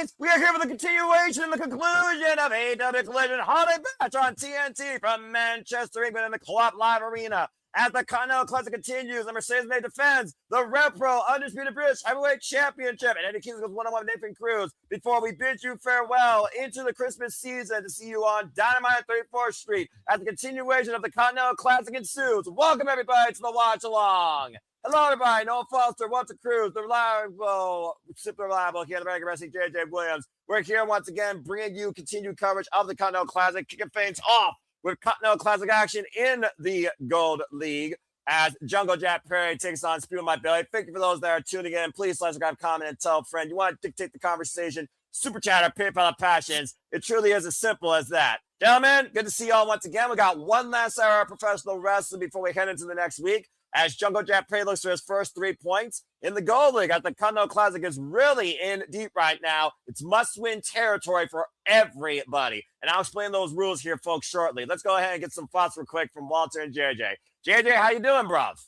Fiends, we are here for the continuation and the conclusion of AEW Collision Holiday Match on TNT from Manchester, England in the Co-op Live Arena. As the Continental Classic continues, the Mercedes-Benz defends the RevPro Undisputed British Heavyweight Championship. And Eddie Kingston goes one-on-one with Nathan Cruz before we bid you farewell into the Christmas season to see you on Dynamite 34th Street as the continuation of the Continental Classic ensues. Welcome, everybody, to the watch-along. Hello, everybody. Noah Foster, Walter Cruz, the reliable, super reliable here at American Wrestling, JJ Williams. We're here once again bringing you continued coverage of the Continental Classic, kicking things off with Continental Classic action in the Gold League as Jungle Jack Perry takes on Speedball My Belly. Thank you for those that are tuning in. Please like, subscribe, comment, and tell a friend. You want to dictate the conversation, super chat or PayPal of passions. It truly is as simple as that. Gentlemen, good to see y'all once again. We got one last hour of professional wrestling before we head into the next week, as Jungle Jack Perry looks for his first 3 points in the Gold League. As the Continental Classic is really in deep right now. It's must-win territory for everybody. And I'll explain those rules here, folks, shortly. Let's go ahead and get some thoughts real quick from Walter and JJ. JJ, how you doing, bruv?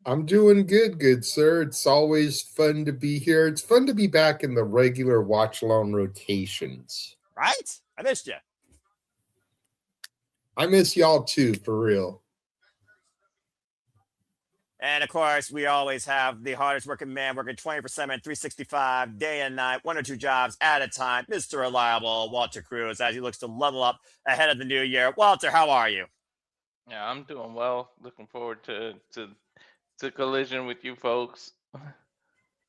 I'm doing good, sir. It's always fun to be here. It's fun to be back in the regular watch-along rotations. Right? I missed you. I miss y'all too, for real. And, of course, we always have the hardest working man working 24/7, 365, day and night, 1 or 2 jobs at a time, Mr. Reliable, Walter Cruz, as he looks to level up ahead of the new year. Walter, how are you? Yeah, I'm doing well. Looking forward to Collision with you folks.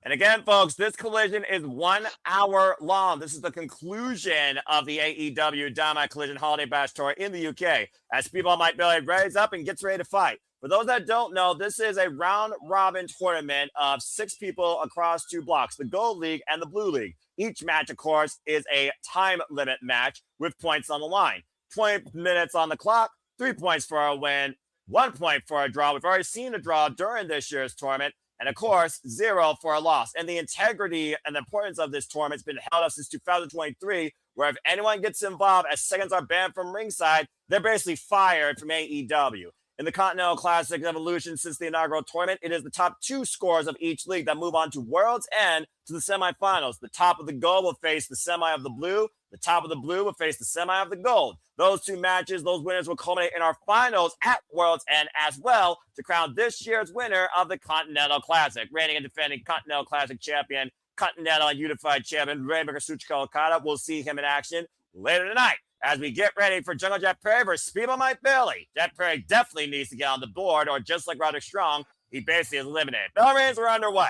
And again, folks, this collision is 1 hour long. This is the conclusion of the AEW Dynamite Collision Holiday Bash Tour in the UK, as Speedball My Belly raises up and gets ready to fight. For those that don't know, this is a round-robin tournament of 6 people across 2 blocks, the Gold League and the Blue League. Each match, of course, is a time limit match with points on the line. 20 minutes on the clock, 3 points for a win, 1 point for a draw. We've already seen a draw during this year's tournament, and, of course, 0 for a loss. And the integrity and the importance of this tournament has been held up since 2023, where if anyone gets involved as seconds are banned from ringside, they're basically fired from AEW. In the Continental Classic evolution since the inaugural tournament, it is the top 2 scores of each league that move on to World's End to the semifinals. The top of the gold will face the semi of the blue. The top of the blue will face the semi of the gold. Those 2 matches, those winners will culminate in our finals at World's End as well to crown this year's winner of the Continental Classic. Reigning and defending Continental Classic champion, Continental and Unified champion, Kazuchika Okada. We'll see him in action later tonight, as we get ready for Jungle Jack Perry versus Speedball My Belly. Jack Perry definitely needs to get on the board, or just like Roderick Strong, he basically is eliminated. Bell rings are underway.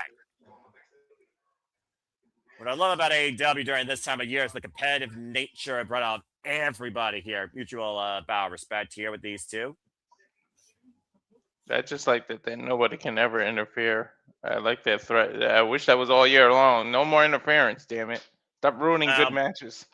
What I love about AEW during this time of year is the competitive nature brought out everybody here. Mutual bow of respect here with these 2. I just like that nobody can ever interfere. I like that threat. I wish that was all year long. No more interference, damn it. Stop ruining good matches.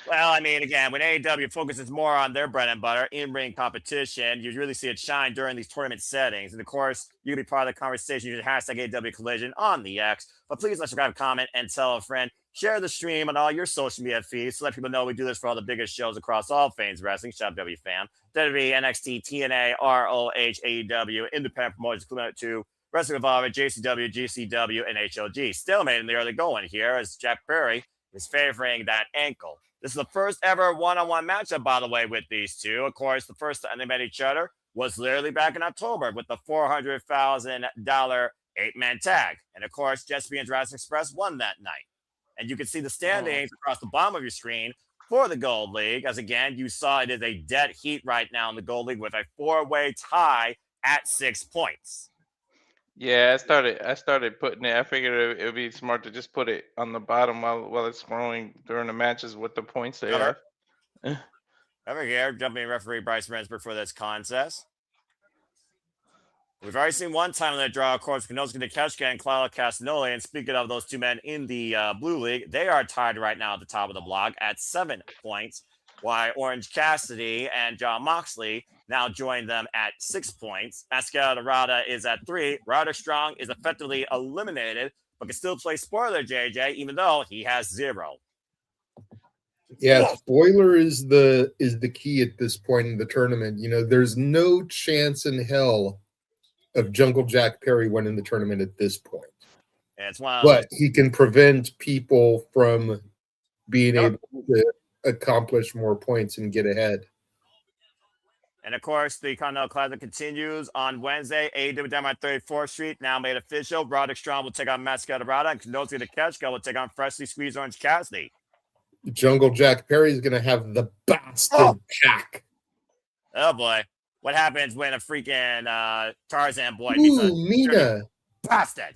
Well, I mean, again, when AEW focuses more on their bread and butter, in-ring competition, you really see it shine during these tournament settings. And, of course, you can be part of the conversation using hashtag AEW Collision on the X. But please let subscribe, comment, and tell a friend. Share the stream on all your social media feeds to let people know we do this for all the biggest shows across all things wrestling. Shout out WFAM, WWE, NXT, TNA, ROH, AEW, independent promotions, including to Wrestling Evolver, JCW, GCW, and HLG. Stalemate in the early going here as Jack Perry is favoring that ankle. This is the first ever one-on-one matchup, by the way, with these 2. Of course, the first time they met each other was literally back in October with the $400,000 8-man tag. And, of course, Jesse and Jurassic Express won that night. And you can see the standings across the bottom of your screen for the Gold League. As, again, you saw it is a dead heat right now in the Gold League with a 4-way tie at 6 points. Yeah, I started putting it. I figured it would be smart to just put it on the bottom while it's scrolling during the matches with the points they have. Over here, jumping referee Bryce Rensburg for this contest. We've already seen one time in that draw, of course, Konosuke Takeshita and Claudio Castagnoli. And speaking of those 2 men in the Blue League, they are tied right now at the top of the block at 7 points, while Orange Cassidy and John Moxley now join them at 6 points. Mascara Dorada is at 3. Roderick Strong is effectively eliminated, but can still play spoiler, JJ, even though he has 0. Yeah, spoiler is the key at this point in the tournament. You know, there's no chance in hell of Jungle Jack Perry winning the tournament at this point. And it's one of but he can prevent people from being Yep. able to accomplish more points and get ahead. And of course, the Continental Classic continues on Wednesday. AEW Dynamite 34th Street now made official. Roderick Strong will take on Mascota Rada, and Kenosuke Takeshita will take on freshly squeezed Orange Cassidy. Jungle Jack Perry is going to have the bastard pack. Oh boy, what happens when a freaking Tarzan boy Ooh, beats a Mina. bastard?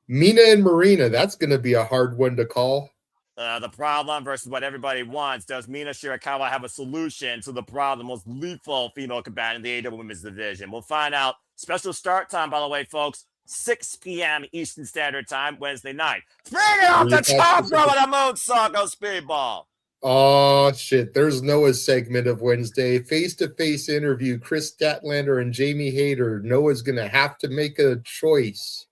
Mina and Marina, that's going to be a hard one to call. The problem versus what everybody wants. Does Mina Shirakawa have a solution to the problem, the most lethal female combatant in the AEW Women's Division? We'll find out. Special start time, by the way, folks. 6 p.m. Eastern Standard Time, Wednesday night. Bring it off the top row of the moonsault, go Speedball. Oh, shit. There's Noah's segment of Wednesday. Face-to-face interview, Chris Statlander and Jamie Hayter. Noah's going to have to make a choice.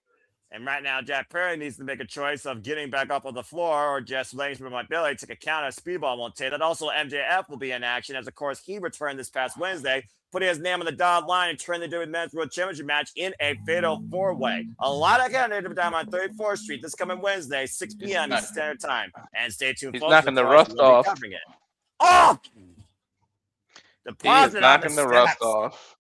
And right now, Jack Perry needs to make a choice of getting back up on the floor or just laying from my belly, take a counter. Speedball won't take that. Also, MJF will be in action as, of course, he returned this past Wednesday, putting his name on the dotted line and turning the Men's World Championship match in a fatal four-way. A lot of candidates down on 34th Street this coming Wednesday, 6 p.m. Eastern Standard Time. And stay tuned, He's folks. knocking the rust off. Oh! He's knocking the rust off.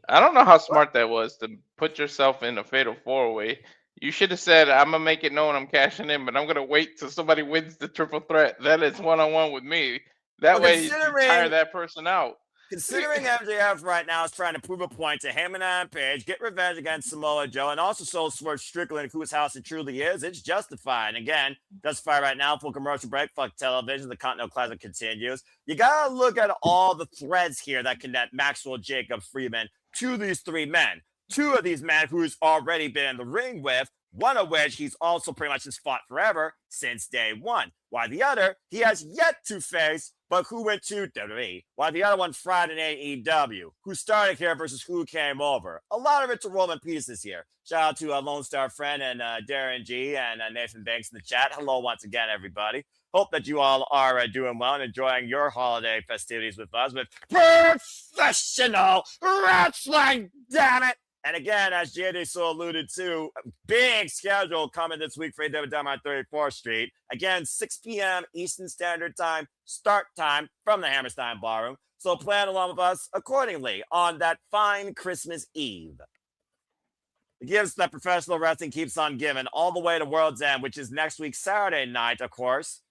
I don't know how smart that was to put yourself in a fatal four-way. You should have said, I'm going to make it known I'm cashing in, but I'm going to wait till somebody wins the triple threat. Then it's one-on-one with me. That way you tire that person out. Considering MJF right now is trying to prove a point to him and Adam Page, get revenge against Samoa Joe, and also show Swerve Strickland whose house it truly is, it's justified. And again, justified right now, full commercial break, fuck television, the Continental Classic continues. You got to look at all the threads here that connect Maxwell Jacob Freeman to these three men. Two of these men who's already been in the ring with, one of which he's also pretty much just fought forever since day one. While the other, he has yet to face, but who went to WWE. While the other one fried in AEW. Who started here versus who came over. A lot of interwoven pieces here. Shout out to Lone Star Friend and Darren G and Nathan Banks in the chat. Hello once again, everybody. Hope that you all are doing well and enjoying your holiday festivities with us with professional wrestling, damn it! And again, as JD so alluded to, big schedule coming this week for AEW Dynamite 34th Street. Again, 6 p.m. Eastern Standard Time, start time from the Hammerstein Ballroom. So plan along with us accordingly on that fine Christmas Eve. The gifts that professional wrestling keeps on giving all the way to World's End, which is next week, Saturday night, of course.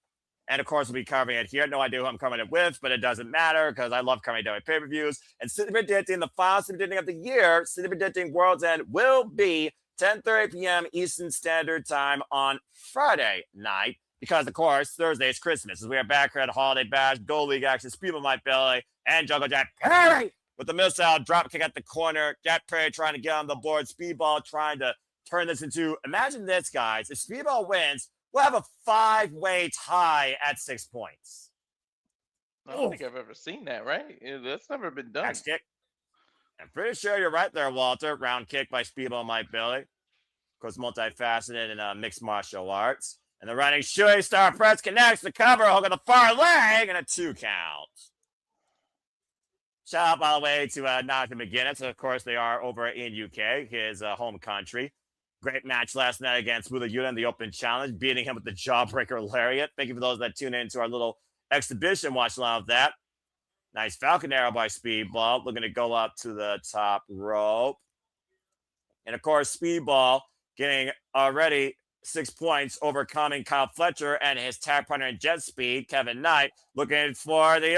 And, of course, we'll be covering it here. No idea who I'm covering it with, but it doesn't matter because I love covering WWE pay-per-views. And City Predicting, the final City Predicting of the year, City Predicting World's End will be 10:30 p.m. Eastern Standard Time on Friday night because, of course, Thursday is Christmas. As we are back here at Holiday Bash, Gold League action, Speedball Mike Bailey, and Jungle Jack Perry with the missile drop kick at the corner. Jack Perry trying to get on the board. Speedball trying to turn this into, imagine this, guys. If Speedball wins, we'll have a 5-way tie at 6 points. I don't think I've ever seen that, right? That's never been done. Next kick. I'm pretty sure you're right there, Walter. Round kick by Speedball Mike Billy. Of course, multifaceted in mixed martial arts. And the running shooting star press connects the cover, hook on the far leg, and a 2 count. Shout out, by the way, to Nathan McGinnis. Of course, they are over in UK, his home country. Great match last night against Wheeler Yuta in the Open Challenge, beating him with the Jawbreaker Lariat. Thank you for those that tune into our little exhibition watch along with that. Nice Falcon Arrow by Speedball, looking to go up to the top rope. And, of course, Speedball getting already 6 points, overcoming Kyle Fletcher and his tag partner in Jet Speed, Kevin Knight, looking for the,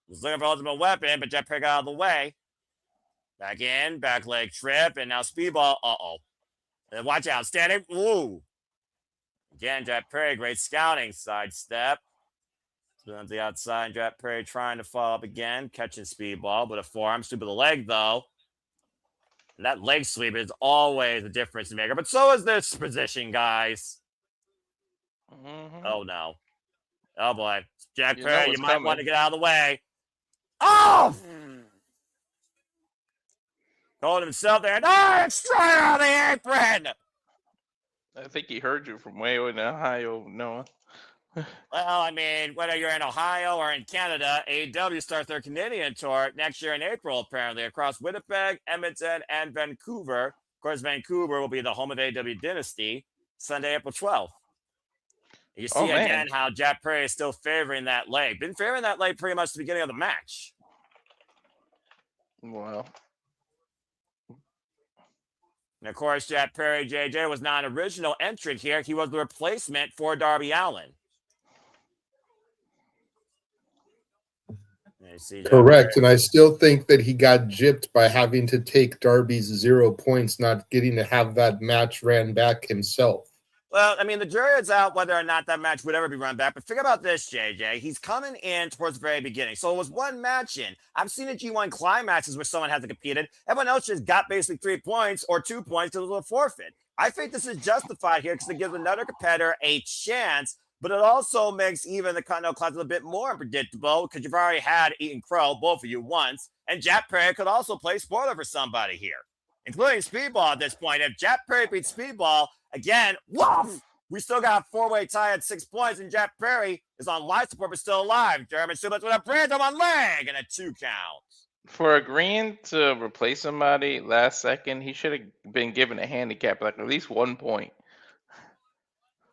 was looking for Ultimate Weapon, but Jet Perry got out of the way. Back in, back leg trip, and now Speedball, And watch out, standing, ooh. Again, Jet Perry, great scouting, sidestep. On the outside, Jet Perry trying to follow up again, catching Speedball, but a forearm, sweep of the leg, though. And that leg sweep is always a difference maker, but so is this position, guys. Mm-hmm. Oh, no. Oh, boy. Jack Perry, you might coming. want to get out of the way. Oh! Holding himself there. No, destroyer on the apron! I think he heard you from way in Ohio, Noah. Well, I mean, whether you're in Ohio or in Canada, AEW starts their Canadian tour next year in April, apparently, across Winnipeg, Edmonton, and Vancouver. Of course, Vancouver will be the home of AEW Dynasty, Sunday, April 12th. You see again how Jack Perry is still favoring that leg. Been favoring that leg pretty much at the beginning of the match. Well. And of course, Jack Perry, JJ, was not an original entrant here. He was the replacement for Darby Allin. Correct. And I still think that he got gypped by having to take Darby's 0 points, not getting to have that match ran back himself. Well, I mean, the jury is out whether or not that match would ever be run back. But think about this, JJ. He's coming in towards the very beginning. So it was one match in. I've seen a G1 climaxes where someone hasn't competed. Everyone else just got basically 3 points or 2 points because it was a forfeit. I think this is justified here because it gives another competitor a chance. But it also makes even the Continental class a bit more unpredictable because you've already had Eaton Crow, both of you, once. And Jack Perry could also play spoiler for somebody here, including Speedball at this point. If Jack Perry beats Speedball, again, woof, we still got a 4-way tie at 6 points, and Jack Perry is on life support but still alive. German suplex with a Brandon on leg and a 2 count. For agreeing to replace somebody last second, he should have been given a handicap, like at least 1 point.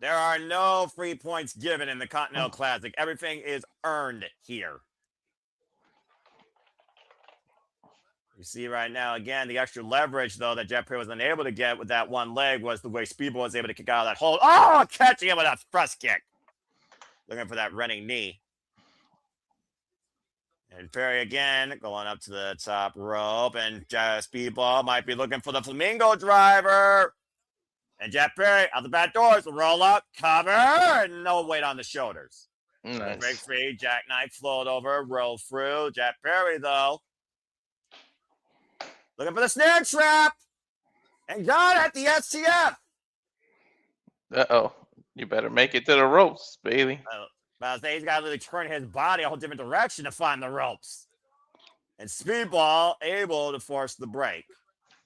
There are no free points given in the Continental Classic. Everything is earned here. You see right now, again, the extra leverage, though, that Jack Perry was unable to get with that one leg was the way Speedball was able to kick out of that hold. Oh, catching him with a thrust kick. Looking for that running knee. And Perry again going up to the top rope. And Speedball might be looking for the Flamingo driver. And Jack Perry out the back doors, roll up, cover, and no weight on the shoulders. Nice. Break free, jackknife, float over, roll through. Jack Perry, though, looking for the snare trap. And got it, the STF. Uh-oh. You better make it to the ropes, Bailey. He's got to literally turn his body a whole different direction to find the ropes. And Speedball able to force the break.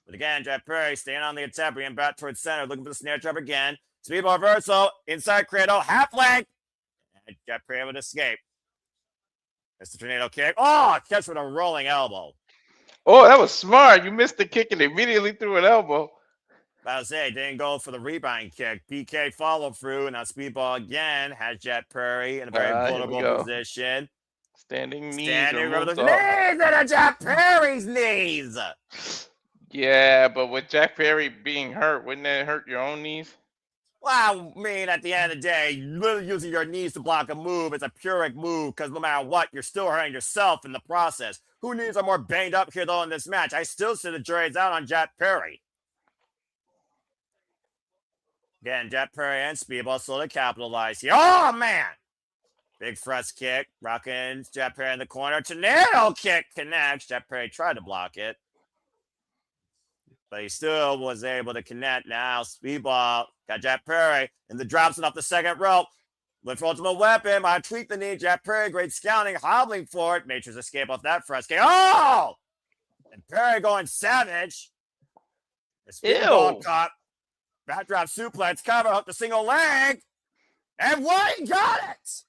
But again, Jack Perry staying on the attack, bringing back towards center, looking for the snare trap again. Speedball reversal, inside cradle, half length. And Jack Perry able to escape. It's the tornado kick. Oh, catch with a rolling elbow. Oh, that was smart. You missed the kick and immediately threw an elbow. I was saying, didn't go for the rebound kick. PK follow through. Now Speedball again has Jack Perry in a very vulnerable position. Standing knees. Standing over the knees and Jack Perry's knees. Yeah, but with Jack Perry being hurt, wouldn't that hurt your own knees? Well, I mean, at the end of the day, literally using your knees to block a move is a Pyrrhic move because no matter what, you're still hurting yourself in the process. Who knees are more banged up here, though, in this match? I still see the jury's out on Jack Perry. Again, Jack Perry and Speedball slowly capitalize here. Oh, man! Big thrust kick. Rocking Jack Perry in the corner. Tornado kick connects. Jack Perry tried to block it. But he still was able to connect. Now Speedball got Jack Perry and the drops it off the second rope. Went for ultimate weapon. I tweak the knee. Jack Perry, great scouting, hobbling for it. Matrix escape off that thrust kick. Oh! And Perry going savage. The Speedball caught. Backdrop suplex cover, hook the single leg. And White got it.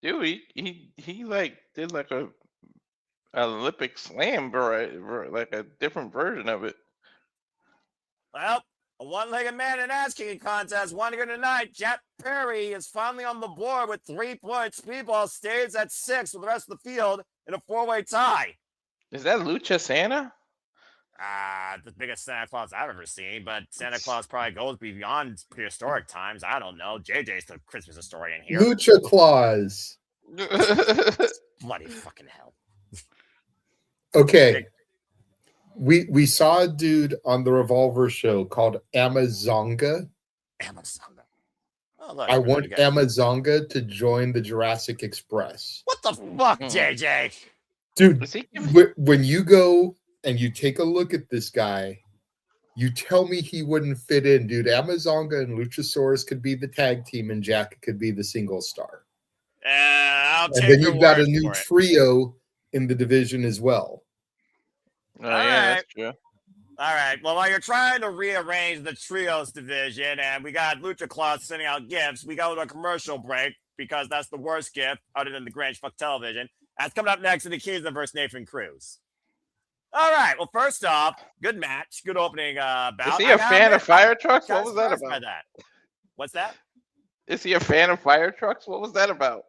Dude, he like did like a Olympic slam, like a different version of it. Well, a one-legged man in ass kicking contest. One here tonight. Jack Perry is finally on the board with 3 points. Speedball stays at 6 with the rest of the field in a 4-way tie. Is that Lucha Santa? The biggest Santa Claus I've ever seen, but Santa Claus probably goes beyond prehistoric times. I don't know. JJ's the Christmas historian here. Lucha Claus. Bloody fucking hell. Okay. We saw a dude on the Revolver show called Amazonga. Amazonga. Oh, look, I want Amazonga to join the Jurassic Express. What the fuck, JJ? Dude, when you go and you take a look at this guy, you tell me he wouldn't fit in, dude. Amazonga and Luchasaurus could be the tag team and Jack could be the single star. I'll take and then your you've got a word new for it. trio in the division as well. Oh, yeah, that's true. All right. Well, while you're trying to rearrange the trios division and we got Lucha Claus sending out gifts, we go to a commercial break because that's the worst gift other than the Grange Fuck Television. That's coming up next in the Kingston versus Nathan Cruz. All right. Well, first off, good match. Good opening bout. Is he a fan of fire trucks? What was that about? What's that? Is he a fan of fire trucks? What was that about?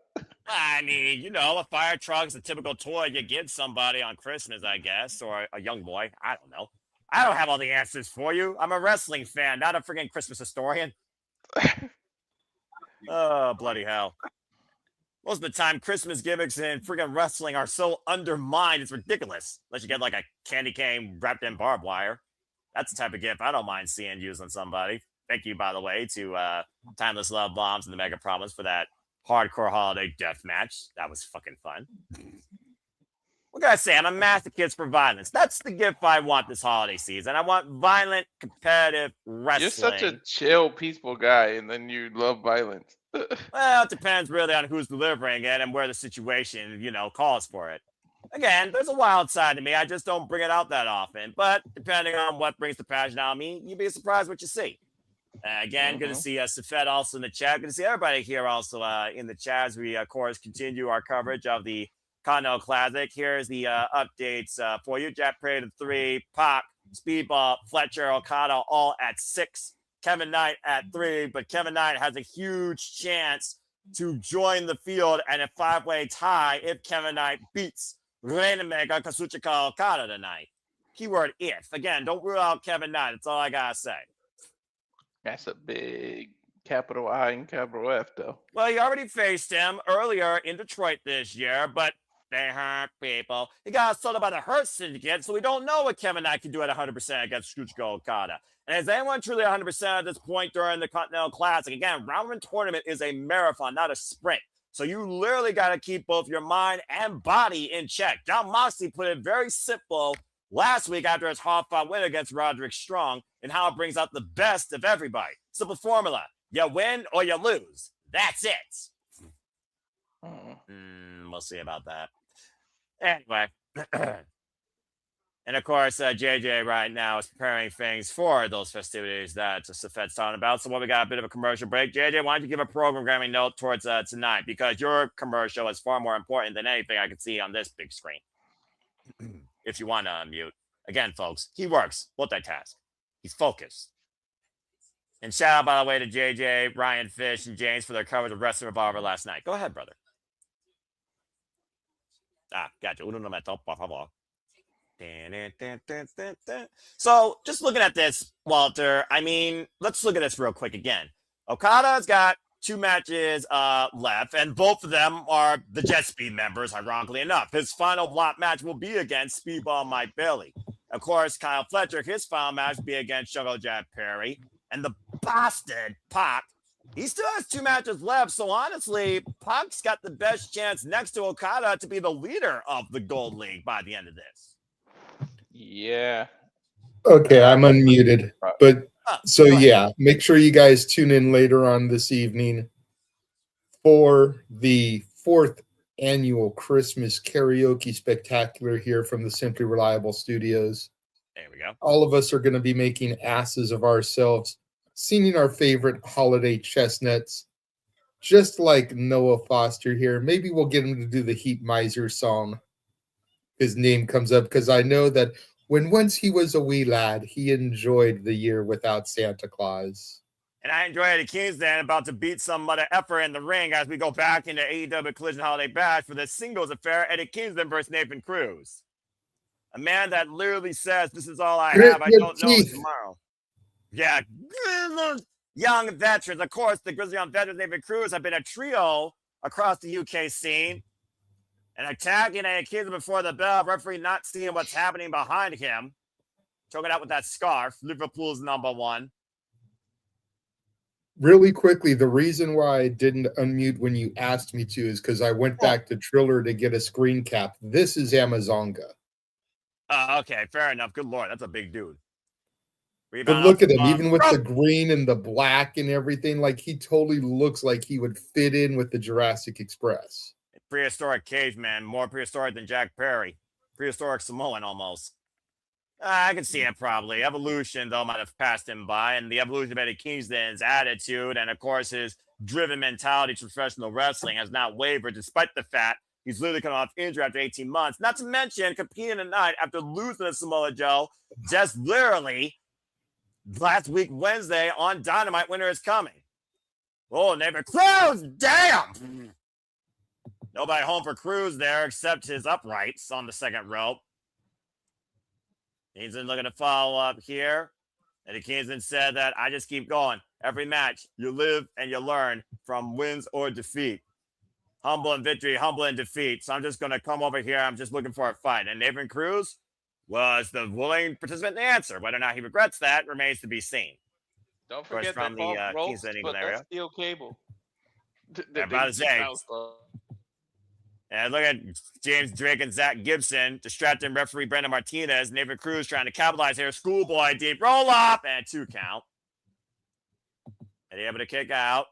I mean, you know, a fire truck is a typical toy you give somebody on Christmas, I guess, or a young boy. I don't know. I don't have all the answers for you. I'm a wrestling fan, not a freaking Christmas historian. Oh, bloody hell. Most of the time, Christmas gimmicks in freaking wrestling are so undermined, it's ridiculous. Unless you get like a candy cane wrapped in barbed wire. That's the type of gift I don't mind seeing used on somebody. Thank you, by the way, to Timeless Love Bombs and the Mega Promise for that hardcore holiday death match. That was fucking fun. What can I say? I'm a masochist for violence. That's the gift I want this holiday season. I want violent, competitive wrestling. You're such a chill, peaceful guy, and then you love violence. Well, it depends really on who's delivering it and where the situation, you know, calls for it. Again, there's a wild side to me. I just don't bring it out that often. But depending on what brings the passion out of me, you'd be surprised what you see. Again, good to see Safed also in the chat. Good to see everybody here also in the chat as we, of course, continue our coverage of the Continental Classic. Here's the updates for you. Jack Parade at 3, Pac, Speedball, Fletcher, Okada all at 6. Kevin Knight at 3, but Kevin Knight has a huge chance to join the field and a 5-way tie if Kevin Knight beats Rainmaker Kazuchika Okada tonight. Keyword if. Again, don't rule out Kevin Knight. That's all I gotta say. That's a big capital I and capital F, though. Well, he already faced him earlier in Detroit this year, but they hurt people. He got assaulted by the Hurt Syndicate, so we don't know what Kevin Knight can do at 100% against Kazuchika Okada. And is anyone truly 100% at this point during the Continental Classic? Again, round one tournament is a marathon, not a sprint. So you literally got to keep both your mind and body in check. Jon Moxley put it very simple last week after his hard-fought win against Roderick Strong and how it brings out the best of everybody. Simple formula. You win or you lose. That's it. We'll see about that. Anyway. And of course, JJ right now is preparing things for those festivities that Safed's talking about. So, we got a bit of a commercial break. JJ, why don't you give a programming note towards tonight? Because your commercial is far more important than anything I can see on this big screen. If you want to unmute. Again, folks, he works multitask. He's focused. And shout out, by the way, to JJ, Ryan Fish, and James for their coverage of Wrestling Revolver last night. Go ahead, brother. Gotcha. Uno momento, por favor. So, just looking at this, Walter, I mean, let's look at this real quick again. Okada's got 2 matches left, and both of them are the Jet Speed members, ironically enough. His final block match will be against Speedball Mike Bailey. Of course, Kyle Fletcher, his final match will be against Jungle Jack Perry. And the bastard, Pac, he still has 2 matches left. So, honestly, Pac's got the best chance next to Okada to be the leader of the Gold League by the end of this. Yeah. Okay, I'm unmuted. But so yeah, make sure you guys tune in later on this evening for the 4th annual Christmas karaoke spectacular here from the Simply Reliable Studios. There we go. All of us are going to be making asses of ourselves, singing our favorite holiday chestnuts, just like Noah Foster here. Maybe we'll get him to do the Heat Miser song. His name comes up because I know that when once he was a wee lad, he enjoyed the year without Santa Claus. And I enjoy Eddie Kingston about to beat some mother effer in the ring as we go back into AEW Collision Holiday Bash for the singles affair, Eddie Kingston versus Nathan Cruz. A man that literally says, this is all I have. I don't know tomorrow. Yeah. Young veterans. Of course, the Grizzly Young Veterans, Nathan Cruz, have been a trio across the UK scene. And attacking a kid before the bell, referee not seeing what's happening behind him. Choking out with that scarf. Liverpool's #1. Really quickly, the reason why I didn't unmute when you asked me to is because I went back to Triller to get a screen cap. This is Amazonga. Okay, fair enough. Good Lord, that's a big dude. But look at him, even with the green and the black and everything, like he totally looks like he would fit in with the Jurassic Express. Prehistoric caveman, more prehistoric than Jack Perry. Prehistoric Samoan almost. I can see it probably. Evolution, though, might have passed him by. And the evolution of Eddie Kingston's attitude and, of course, his driven mentality to professional wrestling has not wavered, despite the fact he's literally coming off injury after 18 months. Not to mention competing tonight after losing to Samoa Joe just literally last week, Wednesday, on Dynamite. Winter is coming. Oh, neighbor Cruz! Damn! Nobody home for Cruz there except his uprights on the second rope. Kingston looking to follow up here. And Kingston said that I just keep going. Every match, you live and you learn from wins or defeat. Humble in victory, humble in defeat. So I'm just going to come over here. I'm just looking for a fight. And Nathan Cruz was the willing participant to answer. Whether or not he regrets that remains to be seen. Don't forget from that the ropes, Kingston but area. that's steel cable. About to say. And look at James Drake and Zach Gibson distracting referee Brandon Martinez. Nathan Cruz trying to capitalize here. Schoolboy deep roll up and 2 count. And able to kick out.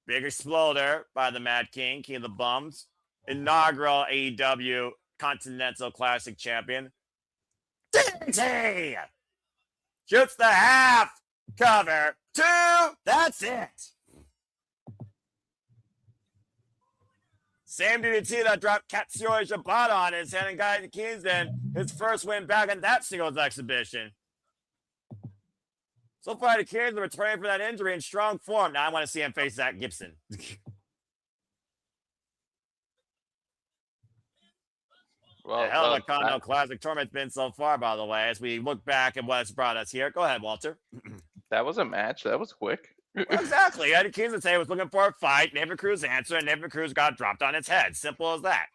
Big exploder by the Mad King, King of the Bums. Inaugural AEW Continental Classic Champion. DT! Shoots the half. Cover. 2. That's it. Same DDT that dropped Katsuyori Shibata on his head and got Kingston his first win back in that singles exhibition. So far, the Kingston returning from that injury in strong form. Now I want to see him face Zach Gibson. Well, hell of a Continental Classic tournament's been so far, by the way, as we look back at what's brought us here. Go ahead, Walter. That was a match. That was quick. Well, exactly. Eddie Kingston say he was looking for a fight. Nathan Cruz answered, and Nathan Cruz got dropped on its head. Simple as that.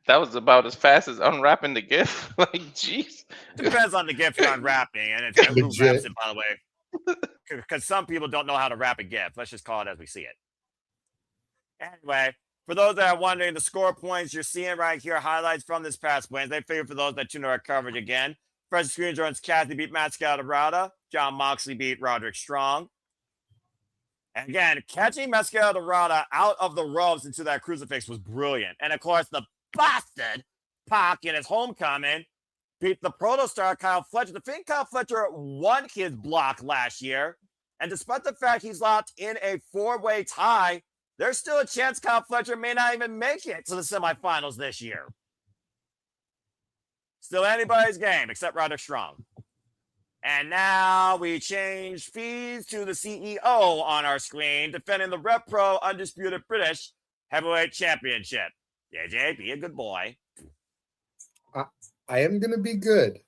That was about as fast as unwrapping the gift. Like, jeez. Depends on the gift you're unwrapping, and it's who wraps it, by the way. Because some people don't know how to wrap a gift. Let's just call it as we see it. Anyway, for those that are wondering, the score points you're seeing right here, highlights from this past Wednesday. Figure for those that tune our coverage again. First screen joins Kathy beat Matt Scalderada. John Moxley beat Roderick Strong. And again, catching Mascara out of the ropes into that crucifix was brilliant. And of course, the bastard Pac in his homecoming beat the protostar Kyle Fletcher. The thing Kyle Fletcher won his block last year. And despite the fact he's locked in a 4-way tie, there's still a chance Kyle Fletcher may not even make it to the semifinals this year. Still anybody's game except Roderick Strong. And now we change fees to the CEO on our screen, defending the Rep Pro Undisputed British Heavyweight Championship. JJ, be a good boy. I am going to be good.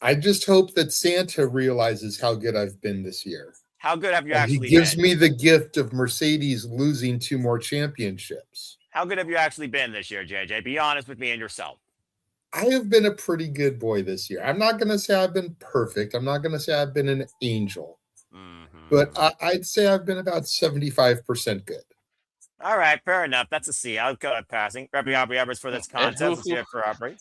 I just hope that Santa realizes how good I've been this year. How good have you actually been? He gives me the gift of Mercedes losing 2 more championships. How good have you actually been this year, JJ? Be honest with me and yourself. I have been a pretty good boy this year. I'm not going to say I've been perfect. I'm not going to say I've been an angel. Mm-hmm. But I'd say I've been about 75% good. All right, fair enough. That's a C. I'll go at passing. Repping Aubrey Evers for this contest. Let's hear it for Aubrey.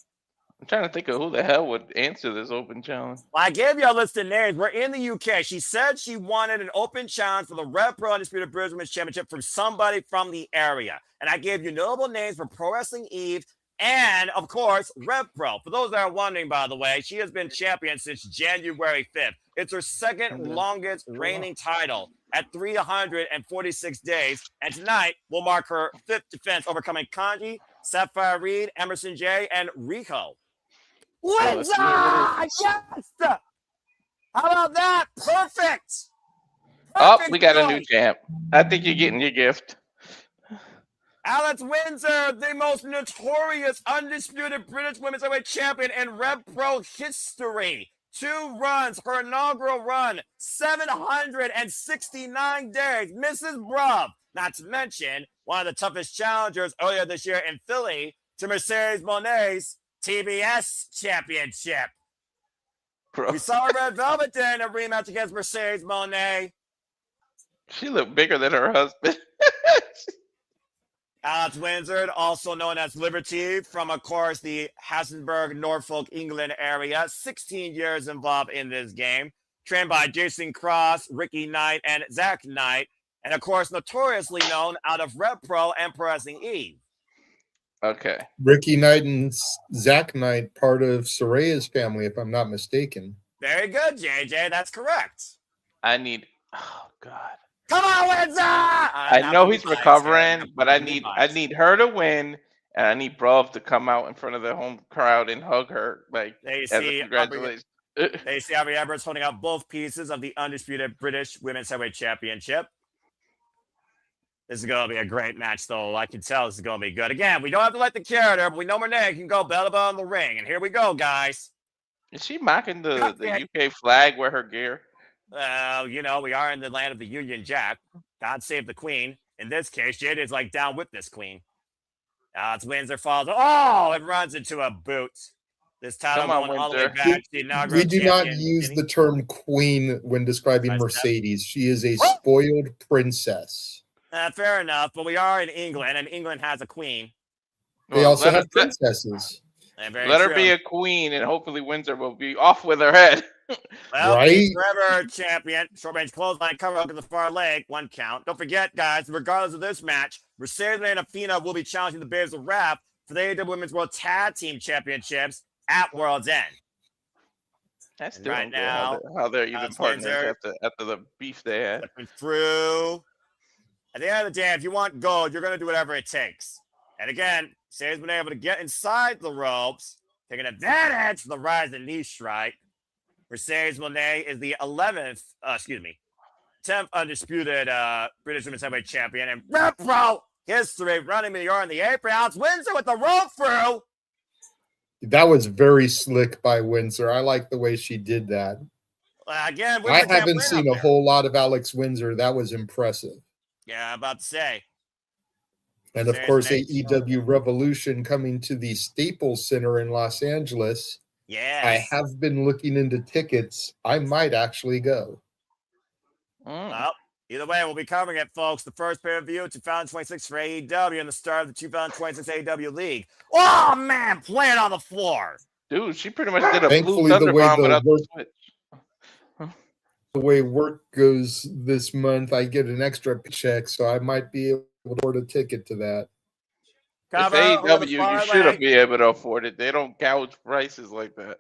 I'm trying to think of who the hell would answer this open challenge. Well, I gave you a list of names. We're in the UK. She said she wanted an open challenge for the Red Pro Undisputed British Women's Championship from somebody from the area. And I gave you notable names for Pro Wrestling Eve and, of course, Rev Pro. For those that are wondering, by the way, she has been champion since January 5th. It's her second longest reigning title at 346 days. And tonight will mark her 5th defense, overcoming Kanji, Sapphire Reed, Emerson J, and Rico. Windsor! Yes! How about that? Perfect! Oh, we got a new champ. I think you're getting your gift. Alex Windsor, the most notorious undisputed British Women's Heavyweight Champion in Rev Pro history. 2 runs, her inaugural run, 769 days. Mrs. Bruv, not to mention one of the toughest challengers earlier this year in Philly to Mercedes Moné's TBS Championship. Bro. We saw Red Velvet there in a rematch against Mercedes Moné. She looked bigger than her husband. Alex Windsor, also known as Liberty, from, of course, the Hassenburg, Norfolk, England area. 16 years involved in this game. Trained by Jason Cross, Ricky Knight, and Zach Knight. And, of course, notoriously known out of Rev Pro and Pro Wrestling Eve. Okay. Ricky Knight and Zach Knight, part of Soraya's family, if I'm not mistaken. Very good, JJ. That's correct. Oh, God. Come on, Windsor! I know he's recovering, but I need her to win, and I need Bruv to come out in front of the home crowd and hug her. Like, congratulations. They see Aubrey Everett's holding out both pieces of the undisputed British Women's Heavyweight Championship. This is going to be a great match, though. I can tell this is going to be good. Again, we don't have to let the character, but we know Moné can go bell to bell in the ring. And here we go, guys. Is she mocking the UK flag with her gear? You know, we are in the land of the Union Jack. God save the Queen. In this case, Jade is like down with this Queen. It's Windsor falls. Oh, it runs into a boot. This title going all the way back to the inaugural We do not champion, use Jimmy. the term queen when describing Mercedes. She is a spoiled princess. Fair enough, but we are in England, and England has a queen. They also have princesses. Let her be a queen, and hopefully Windsor will be off with her head. Well, right? Forever champion, short range clothesline cover up in the far leg, 1 count. Don't forget, guys, regardless of this match, Mercedes and Athena will be challenging the Babes of Wrath for the AEW Women's World Tag Team Championships at World's End. I still right don't get now, how they're even partners after the beef they had. Through. At the end of the day, if you want gold, you're going to do whatever it takes. And again, Say's been able to get inside the ropes, taking advantage of the rising knee strike. Mercedes Moné is the 10th undisputed British Women's Heavyweight Champion. And Repro history running the yard in the apron. Alex Windsor with the roll through. That was very slick by Windsor. I like the way she did that. Again, I haven't seen a whole lot of Alex Windsor. That was impressive. Yeah, I'm about to say. And of course, AEW Revolution coming to the Staples Center in Los Angeles. Yeah, I have been looking into tickets. I might actually go. Well, either way, we'll be covering it, folks. The first pay-per-view 2026 for AEW and the start of the 2026 AEW League. Oh, man, playing on the floor. Dude, she pretty much did a Thankfully, blue thunder bomb without the switch. The way work goes this month, I get an extra check, so I might be able to afford a ticket to that. If AEW, you should be able to afford it. They don't gouge prices like that.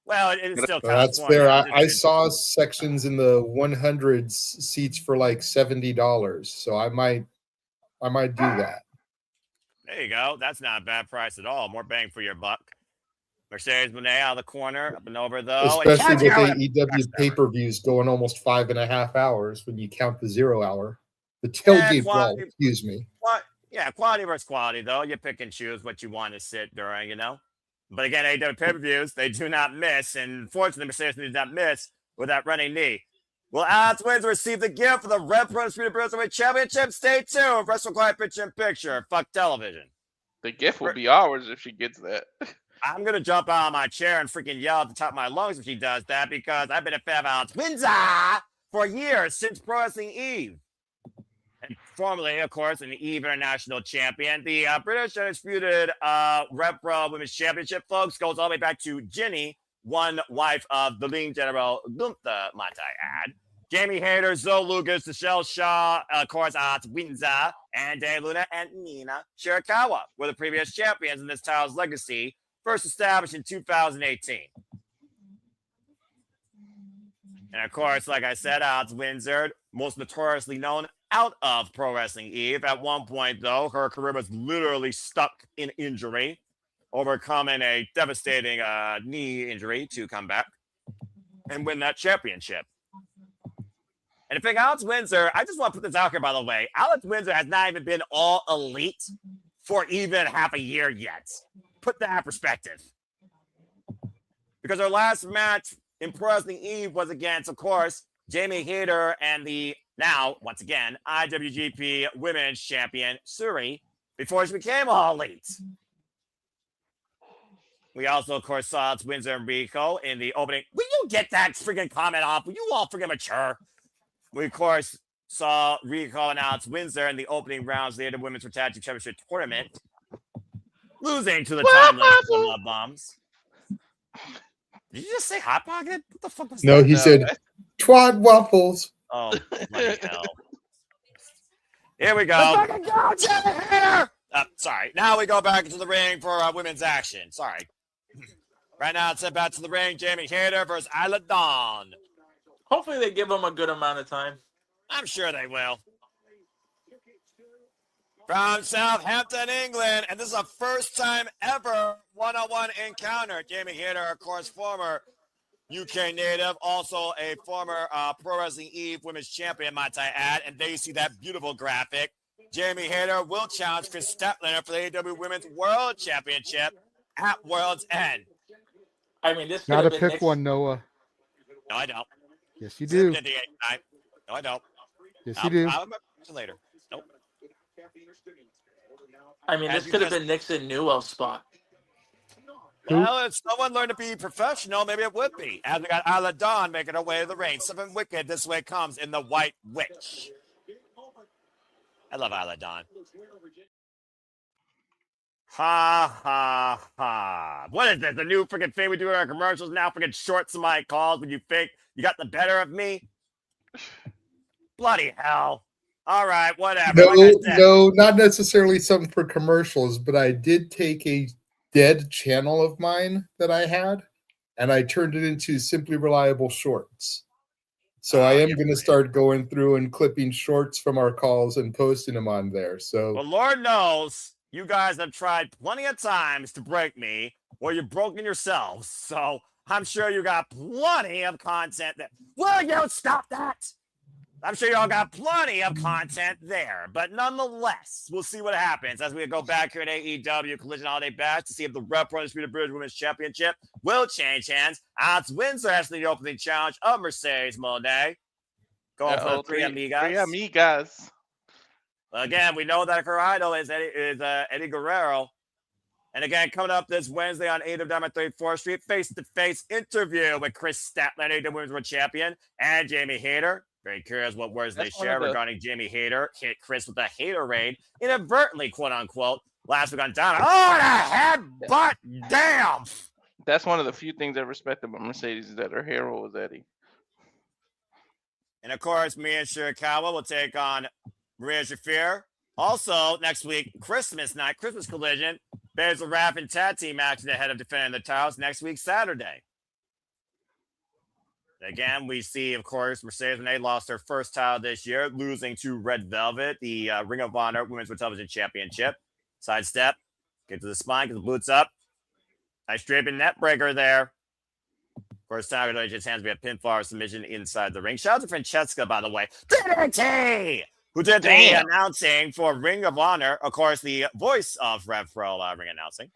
Well, it still that's fair. I saw sections in the 100s seats for like $70, so I might do that. There you go. That's not a bad price at all. More bang for your buck. Mercedes Moné out of the corner, up and over though. Especially with AEW pay-per-views going almost 5.5 hours when you count the 0 hour. The tailgate brawl, excuse me. Yeah, quality versus quality, though. You pick and choose what you want to sit during, you know. But again, AEW pay-per-views, they do not miss. And fortunately, Mercedes did not miss with that running knee. Will Alex Windsor receive the gift for the Red Pro Speed Cruiserweight Championship? Stay tuned. Wrestle Quiet Picture in Picture. Fuck television. The gift will be ours if she gets that. I'm going to jump out of my chair and freaking yell at the top of my lungs if she does that, because I've been a fan of Alex Windsor for years, since Pro Wrestling Eve. And formerly, of course, an Eve International Champion. The British Undisputed Red Pro Women's Championship, folks, goes all the way back to Ginny, one wife of the Lean General Gunther, might I add. Jamie Hayter, Zoe Lucas, Michelle Shaw, of course, Windsor, and Dave Luna and Nina Shirakawa were the previous champions in this title's legacy, first established in 2018. And of course, like I said, Alex Windsor, most notoriously known out of Pro Wrestling Eve. At one point, though, her career was literally stuck in injury, overcoming a devastating knee injury to come back and win that championship. And if Alex Windsor, I just want to put this out here, by the way, Alex Windsor has not even been all elite for even half a year yet. Put that in perspective. Because her last match in Pro Wrestling Eve was against, of course, Jamie Hayter and the now, once again, IWGP Women's Champion, Suri, before she became all elite. We also, of course, saw Windsor and Rico in the opening. Will you get that freaking comment off? Will you all freaking mature? We, of course, saw Rico and Alex Windsor in the opening rounds of the AEW Women's Tag Team Championship Tournament, losing to the timeless Love Bombs. Did you just say Hot Pocket? What the fuck was that? No, he said Twad Waffles. Oh, bloody hell. Here we go. Sorry. Now we go back into the ring for women's action. Sorry. Right now, it's sent back to the ring. Jamie Hayter versus Isla Dawn. Hopefully they give them a good amount of time. I'm sure they will. From Southampton, England, and this is a first time ever one-on-one encounter. Jamie Hayter, of course, former UK native, also a former Pro Wrestling Eve Women's Champion, might I add. And there you see that beautiful graphic. Jamie Hayter will challenge Chris Statlander for the AEW Women's World Championship at World's End. I mean, this could Gotta have been pick Nick's, one, Noah. No, I don't. Yes, you do. Did the 8th night. No, I don't. Yes, you do. I'll remember later. Nope. I mean, As this you could have just- been Nixon Newell's spot. Who? Well, if someone learned to be professional, maybe it would be. As we got Isla Dawn making her way to the ring. Something wicked this way comes in the White Witch. I love Isla Dawn. Ha, ha, ha. What is this? The new freaking thing we do in our commercials now? Freaking short somebody calls when you think you got the better of me? Bloody hell. All right, whatever. No, Like I said, no, not necessarily something for commercials, but I did take a dead channel of mine that I had, and I turned it into Simply Reliable Shorts. So I am yeah, going to right. start going through and clipping shorts from our calls and posting them on there. So Well, Lord knows you guys have tried plenty of times to break me, or you've broken yourselves. So I'm sure you got plenty of content that. Will you stop that? I'm sure y'all got plenty of content there. But nonetheless, we'll see what happens as we go back here at AEW Collision Holiday Bash to see if the Rep Pro Undisputed British Women's Championship will change hands. Alex Windsor has the opening challenge of Mercedes Moné. Going for the three amigas. Three amigas. Again, we know that her idol is Eddie Guerrero. And again, coming up this Wednesday on AEW Dynamite 34th Street, face-to-face interview with Chris Statlander, AEW Women's World Champion, and Jamie Hayter. Very curious what words they share regarding Jamie Hayter. Hit Chris with a hater raid, inadvertently, quote-unquote, last week on Dynamite. Oh, the headbutt! Damn! That's one of the few things I respect about Mercedes is that her hero was Eddie. And, of course, me and Shirakawa will take on Maria Shafir. Also, next week, Christmas night, Christmas Collision. Basil Raff and tag team action ahead of defending the titles next week, Saturday. Again, we see, of course, Mercedes Moné lost her first title this year, losing to Red Velvet, the Ring of Honor Women's World Television Championship. Sidestep, get to the spine, get the boots up. Nice draping net breaker there. Of course, Tiger just hands me a pinfall or submission inside the ring. Shout out to Francesca, by the way. DDT! Who did the announcing for Ring of Honor. Of course, the voice of Rev Pro ring announcing.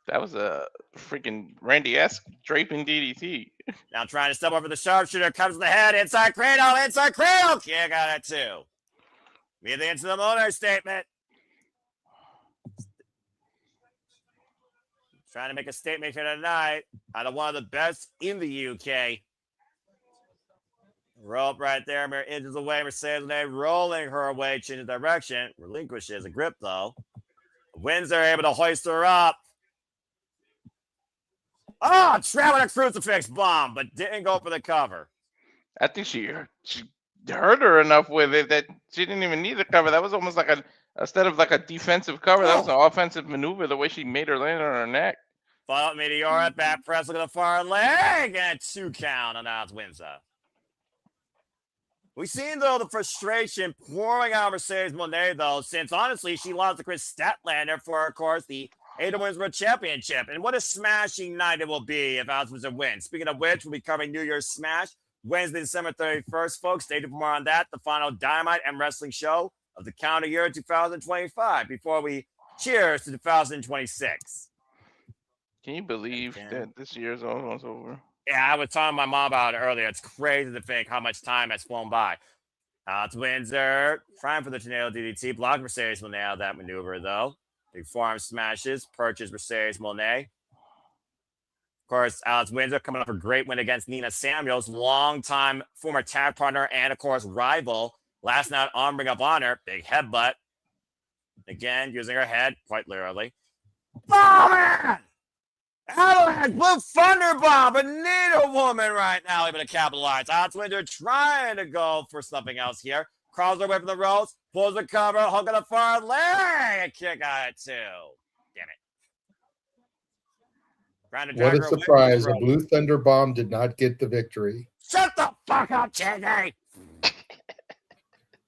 That was a freaking Randy-esque draping DDT. Now trying to step over the sharpshooter, comes to the head, inside cradle, kick out at 2. Immediately into the Moné statement. Trying to make a statement here tonight out of one of the best in the UK. Rope right there, mere inches away. Mercedes Moné rolling her away, changing direction. Relinquishes a grip, though. Windsor able to hoist her up. Oh, traveling a crucifix bomb, but didn't go for the cover. I think she hurt her enough with it that she didn't even need the cover. That was almost like instead of like a defensive cover, that was an offensive maneuver, the way she made her land on her neck. Follow Meteora, back press, look at the far leg, and a 2 count on Alex Windsor. We've seen, though, the frustration pouring out of Mercedes Moné, though, since, honestly, she lost to Chris Statlander for, of course, the AEW Women's World Championship. And what a smashing night it will be if Alex Windsor wins. Speaking of which, we'll be covering New Year's Smash Wednesday, December 31st, folks. Stay tuned for more on that, the final Dynamite and Wrestling show of the calendar year 2025, before we cheers to 2026. Can you believe that this year's almost over? Yeah, I was telling my mom about it earlier. It's crazy to think how much time has flown by. It's Windsor trying for the tornado DDT. Block Mercedes Moné out of that maneuver, though. Big forearm smashes. Purchase Mercedes Moné. Of course, Alex Windsor coming off a great win against Nina Samuels, longtime former tag partner and, of course, rival. Last night on Ring of Honor. Big headbutt. Again, using her head, quite literally. Oh, man! Avalanche Blue Thunder Bomb, but need a woman right now able to capitalize. Alex Windsor trying to go for something else here. Crawls away from the ropes, pulls the cover, hook on the far leg, a kick out at 2. Damn it. what a surprise. A Blue Thunder Bomb did not get the victory. Shut the fuck up, Chiggy!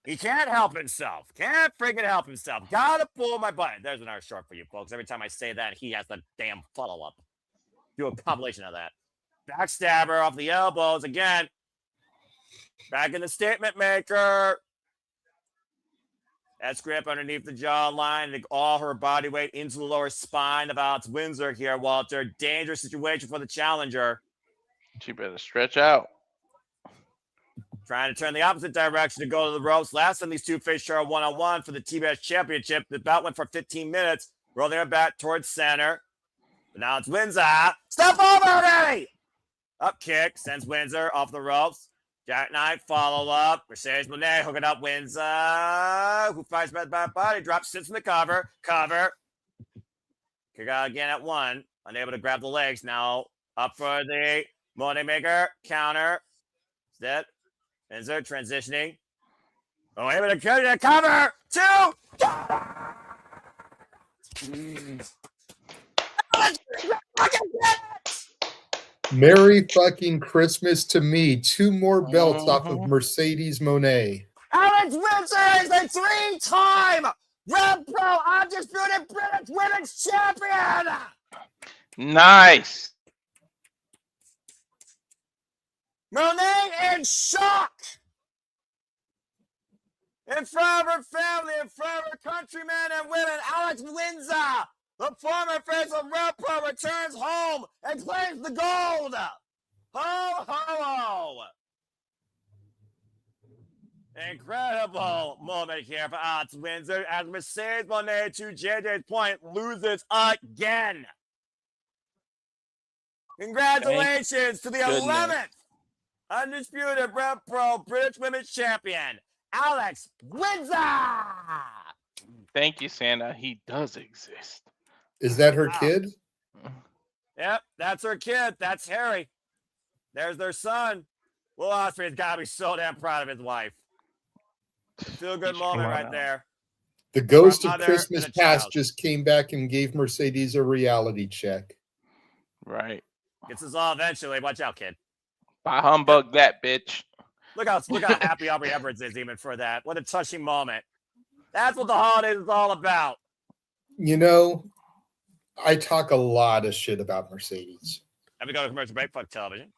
He can't help himself. Can't freaking help himself. Gotta pull my button. There's another short for you folks. Every time I say that, he has the damn follow-up. Do a compilation of that. Backstabber off the elbows. Again, back in the statement maker. That grip underneath the jawline and all her body weight into the lower spine of Alex Windsor here, Walter. Dangerous situation for the challenger. She better stretch out. Trying to turn the opposite direction to go to the ropes. Last time these two faced each other one-on-one for the TBS Championship. The bout went for 15 minutes. Rolling her back towards center. But now it's Windsor. Step over already! Up kick. Sends Windsor off the ropes. Jackknife follow-up. Mercedes Moné hooking up Windsor. Who fights by the body. Drops, sits in the cover. Cover. Kick out again at one. Unable to grab the legs. Now up for the Moné maker. Counter. Step. Windsor transitioning. Oh, able to carry the cover. Two. Merry fucking Christmas to me. 2 more belts off of Mercedes Moné. Alex Windsor is the 3-time Red Pro Undisputed British Women's Champion. Nice. Moné in shock. In front of her family, in front of her countrymen and women, Alex Windsor, the former face of Red Pro, returns home and claims the gold. Ho, ho, ho. Incredible moment here for Alex Windsor as Mercedes Moné, to JJ's point, loses again. Congratulations to the 11th Undisputed Red Pro British Women's Champion, Alex Windsor. Thank you, Santa. He does exist. Is that her kid? Yep, that's her kid. That's Harry. There's their son. Will Ospreay's got to be so damn proud of his wife. Feel good moment right there. The ghost of Mother Christmas and a past child. just came back and gave Mercedes a reality check. Right. Gets us all eventually. Watch out, kid. By humbug that bitch. Look how happy Aubrey Edwards is even for that. What a touching moment. That's what the holidays is all about. You know, I talk a lot of shit about Mercedes. Let me go to commercial break. Fuck television.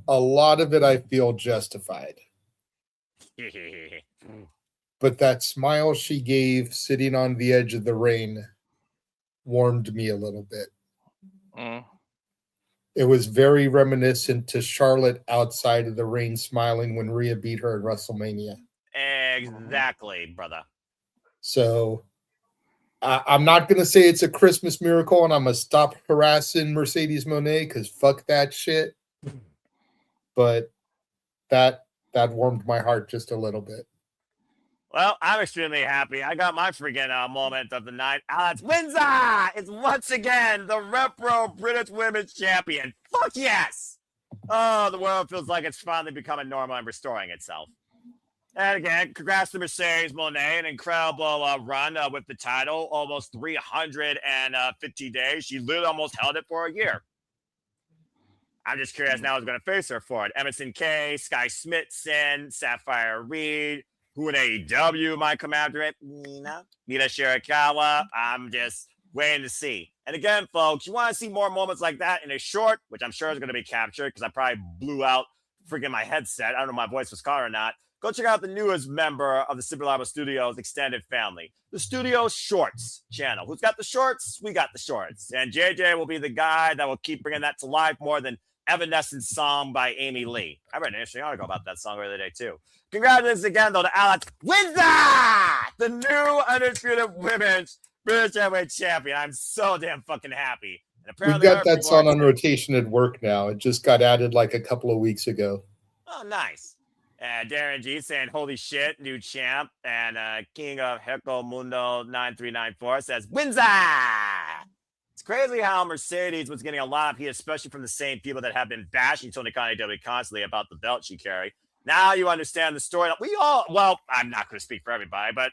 A lot of it I feel justified. But that smile she gave sitting on the edge of the ring warmed me a little bit. Mm. It was very reminiscent to Charlotte outside of the ring smiling when Rhea beat her at WrestleMania. Exactly, brother. So I'm not going to say it's a Christmas miracle and I'm going to stop harassing Mercedes Moné because fuck that shit. But that warmed my heart just a little bit. Well, I'm extremely happy. I got my freaking moment of the night. Alex Windsor is once again the Repro British Women's Champion. Fuck yes! Oh, the world feels like it's finally becoming normal and restoring itself. And again, congrats to Mercedes Moné, an incredible run with the title, almost 350 days. She literally almost held it for a year. I'm just curious now who's going to face her for it. Emerson K, Sky Smithson, Sapphire Reed, who in AEW might come after it? Nina Shirakawa. I'm just waiting to see. And again, folks, you want to see more moments like that in a short, which I'm sure is going to be captured because I probably blew out freaking my headset. I don't know if my voice was caught or not. Go check out the newest member of the Speedball Studios extended family, the Studio Shorts channel. Who's got the shorts? We got the shorts. And JJ will be the guy that will keep bringing that to life more than Evanescence song by Amy Lee. I read an interesting article about that song the other day, too. Congratulations again, though, to Alex Windsor, the new Undisputed Women's British Heavyweight Champion. I'm so damn fucking happy. And We've got that song on rotation at work now. It just got added like a couple of weeks ago. Oh, nice. And Darren G saying, holy shit, new champ. And King of Heco Mundo 9394 says, Windsor! It's crazy how Mercedes was getting a lot of heat, especially from the same people that have been bashing Tony Khan AEW constantly about the belt she carried. Now you understand the story. We all, well, I'm not going to speak for everybody, but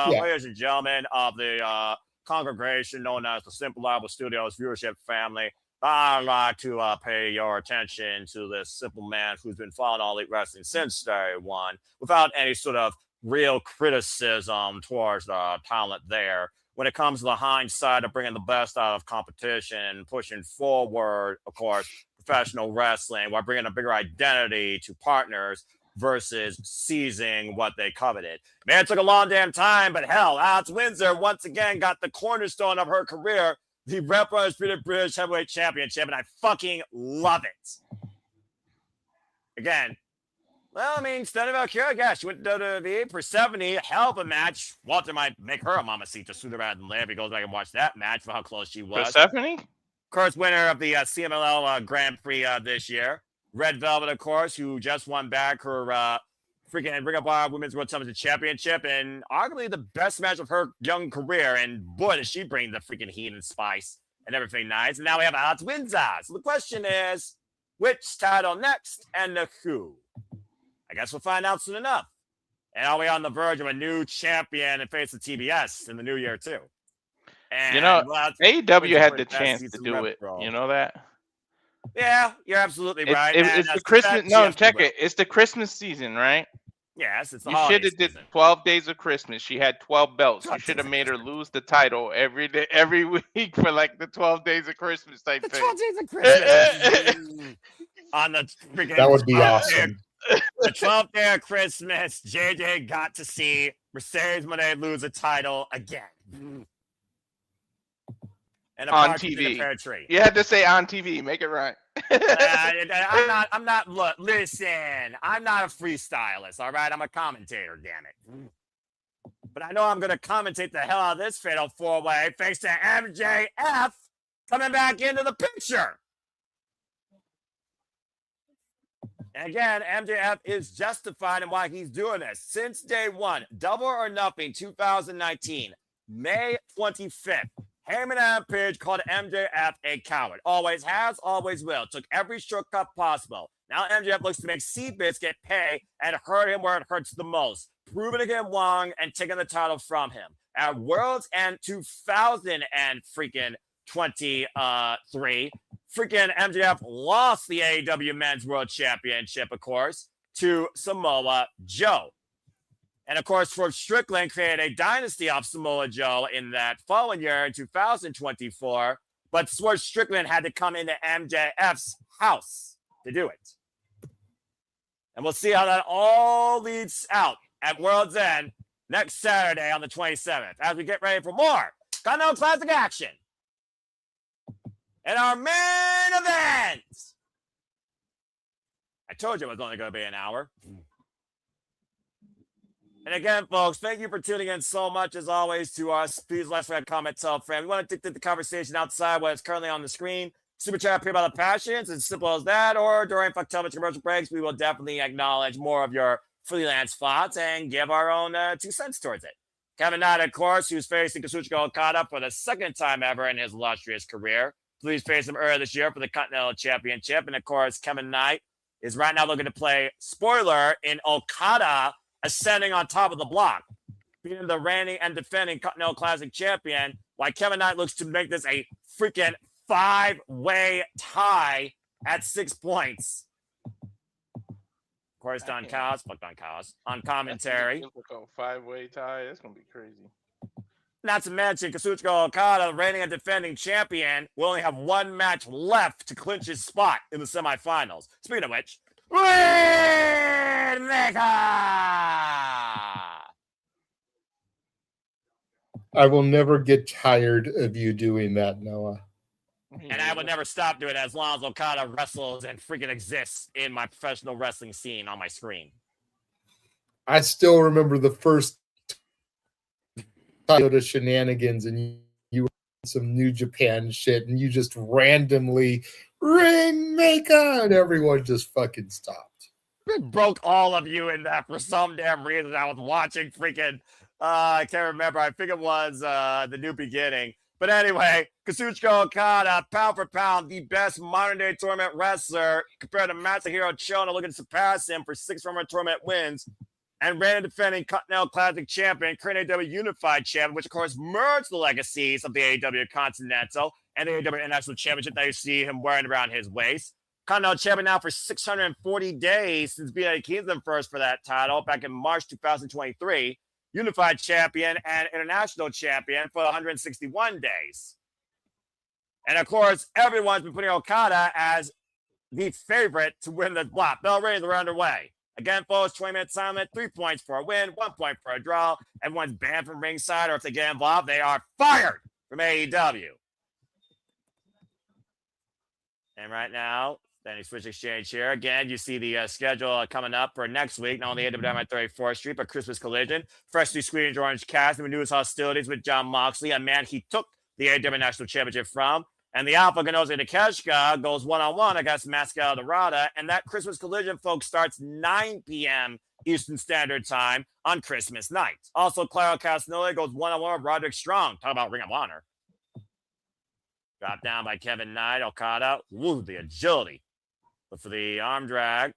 ladies and gentlemen of the congregation known as the Simple Liable Studios viewership family, I'd like to pay your attention to this simple man who's been following All Elite Wrestling since day one without any sort of real criticism towards the talent there. When it comes to the hindsight of bringing the best out of competition and pushing forward, of course, professional wrestling while bringing a bigger identity to partners versus seizing what they coveted. Man, it took a long damn time, but hell, Alex Windsor once again got the cornerstone of her career, the Rep Undisputed British Heavyweight Championship, and I fucking love it. Again, well, I mean, Stella Valkyria, yeah, she went to WWE for 70, hell of a match. Walter might make her a mamacita sooner rather than later if he goes back and watch that match for how close she was. Persephone? Of course, winner of the CMLL Grand Prix this year. Red Velvet, of course, who just won back her freaking Ring of Honor Women's World Championship Championship, and arguably the best match of her young career. And boy, does she bring the freaking heat and spice and everything nice. And now we have Alex Windsor. So the question is, which title next and who? I guess we'll find out soon enough. And are we on the verge of a new champion in face of TBS in the new year, too? And, You know, well, AEW had the best chance season to do it. retro. You know that? Yeah, you're absolutely right. It's the Christmas. No, check it. It's the Christmas season, right? Yes, it's the You holiday should have did season. 12 days of Christmas. She had 12 belts. You God, should have this made her is- lose the title every day, every week for like the 12 days of Christmas type The thing. 12 days of Christmas. On the freaking That would be 12th day awesome. The 12th day of Christmas, JJ got to see Mercedes Moné lose a title again. And a On partridge in a TV. pear tree. You had to say on TV. Make it right. Look, listen, I'm not a freestylist, all right? I'm a commentator, damn it. But I know I'm going to commentate the hell out of this fatal four-way thanks to MJF coming back into the picture. And again, MJF is justified in why he's doing this. Since day one, Double or Nothing 2019, May 25th, Heyman and Page called MJF a coward. Always has, always will. Took every shortcut possible. Now MJF looks to make Seabiscuit pay and hurt him where it hurts the most. Proving him wrong and taking the title from him. At World's End 2000 and freaking 23, freaking MJF lost the AEW Men's World Championship, of course, to Samoa Joe. And of course, Swerve Strickland created a dynasty of Samoa Joe in that following year in 2024. But Swerve Strickland had to come into MJF's house to do it. And we'll see how that all leads out at World's End next Saturday on the 27th as we get ready for more Continental Classic action. And our main event. I told you it was only going to be an hour. And again, folks, thank you for tuning in so much, as always, to us. Please like, subscribe, comment, tell a friend. We want to dictate the conversation outside what is currently on the screen. Super chat up here about the passions. It's as simple as that. Or during Fuck Television commercial breaks, we will definitely acknowledge more of your freelance thoughts and give our own 2 cents towards it. Kevin Knight, of course, who's facing Kazuchika Okada for the second time ever in his illustrious career. Please face him earlier this year for the Continental Championship. And of course, Kevin Knight is right now looking to play spoiler in Okada ascending on top of the block, being the reigning and defending Continental Classic champion, while Kevin Knight looks to make this a freaking 5-way tie at 6 points. Of course, Don Callis, fuck Don Callis, on commentary. Difficult 5-way tie. That's gonna be crazy. Not to mention, Kazuchika Okada, reigning and defending champion, will only have 1 match left to clinch his spot in the semifinals. Speaking of which, Rainmaker! I will never get tired of you doing that, Noah. And I would never stop doing it as long as Okada wrestles and freaking exists in my professional wrestling scene on my screen. I still remember the first Toyota shenanigans, and you were some New Japan shit, and you just randomly Rainmaker, and everyone just fucking stopped. It broke all of you in that for some damn reason. I was watching freaking, I can't remember. I think it was The New Beginning. But anyway, Kazuchika Okada, pound for pound, the best modern-day tournament wrestler compared to Masahiro Chono, looking to surpass him for 6 former tournament wins. And reigning defending Continental Classic champion, current AEW Unified champion, which of course merged the legacies of the AEW Continental and the AEW International Championship that you see him wearing around his waist. Continental champion now for 640 days since being a Kingston first for that title back in March 2023. Unified champion and international champion for 161 days. And of course, everyone's been putting Okada as the favorite to win the block. Bell rings are underway. Again, folks, 20-minute time limit, 3 points for a win, 1 point for a draw. Everyone's banned from ringside, or if they get involved, they are fired from AEW. And right now, then switch exchange here. Again, you see the schedule coming up for next week. Not only AEW Dynamite 34th Street, but Christmas Collision. Freshly squeezed orange cast and newest hostilities with John Moxley, a man he took the AEW National Championship from. And the Alpha Ganoze Takeshita goes one-on-one against Mascara Dorada. And that Christmas Collision, folks, starts 9 p.m. Eastern Standard Time on Christmas night. Also, Claro Castagnoli goes one-on-one with Roderick Strong. Talk about Ring of Honor. Dropped down by Kevin Knight, Okada. Woo, the agility. But for the arm drag.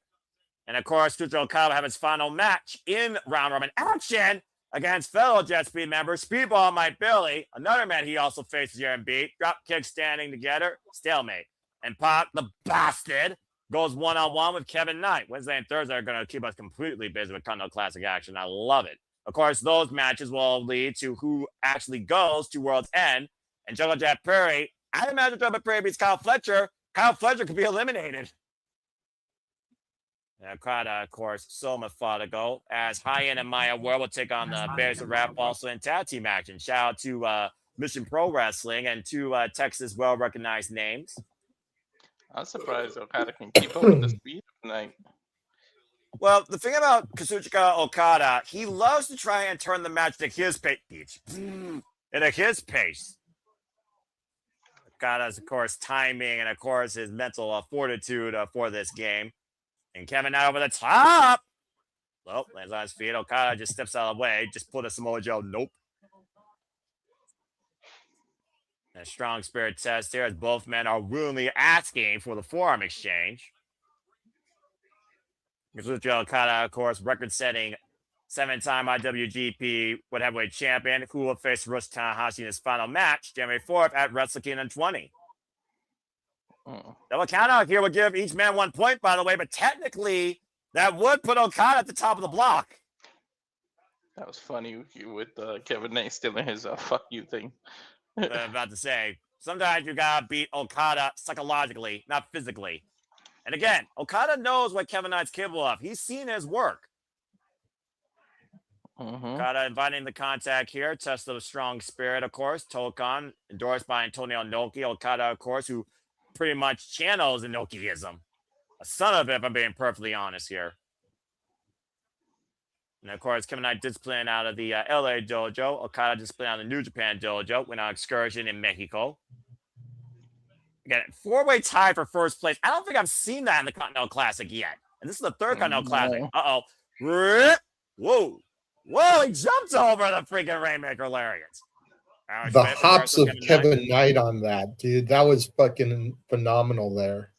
And, of course, Kazuchika Okada will have his final match in round robin action against fellow Jet Speed member Speedball Mike Billy, another man he also faces here and beat. Drop kick standing together, stalemate. And Pac, the bastard, goes one-on-one with Kevin Knight. Wednesday and Thursday are going to keep us completely busy with Continental Classic action. I love it. Of course, those matches will lead to who actually goes to World's End. And Jungle Jack Perry, I imagine Jungle Jack Perry beats Kyle Fletcher. Kyle Fletcher could be eliminated. Okada, of course, so methodical as High-End and Maya World will take on the Bears of Rap also in tag team action. Shout out to Mission Pro Wrestling and two Texas well-recognized names. I'm surprised Okada can keep up with the speed of Knight. Well, the thing about Kazuchika Okada, he loves to try and turn the match to his pace. Into his pace. Okada's, of course, timing and, of course, his mental fortitude for this game. And Kevin Knight over the top. Well, lands on his feet. Okada just steps out of the way. Just pulled a Samoa Joe. Nope. A strong spirit test here as both men are willingly asking for the forearm exchange. Kazuchika Okada, of course, record-setting 7-time IWGP World Heavyweight Champion, who will face Hiroshi Tanahashi in his final match, January 4th at Wrestle Kingdom 20. Double count out here would give each man 1 point, by the way, but technically that would put Okada at the top of the block. That was funny with Kevin Knight stealing his fuck you thing. I'm about to say, sometimes you gotta beat Okada psychologically, not physically. And again, Okada knows what Kevin Knight's capable of. He's seen his work. Okada inviting the contact here. Test of strong spirit, of course. Tokon, endorsed by Antonio Inoki. Okada, of course, who pretty much channels Inokiism. A son of it, if I'm being perfectly honest here. And of course, Kevin Knight disciplined out of the LA dojo. Okada disciplined out of the New Japan dojo. Went on excursion in Mexico. Again, 4-way tie for first place. I don't think I've seen that in the Continental Classic yet. And this is the third Continental Classic. Uh-oh. Whoa. Whoa, he jumped over the freaking Rainmaker Lariats. The hops of Kevin Knight on that, dude. That was fucking phenomenal there.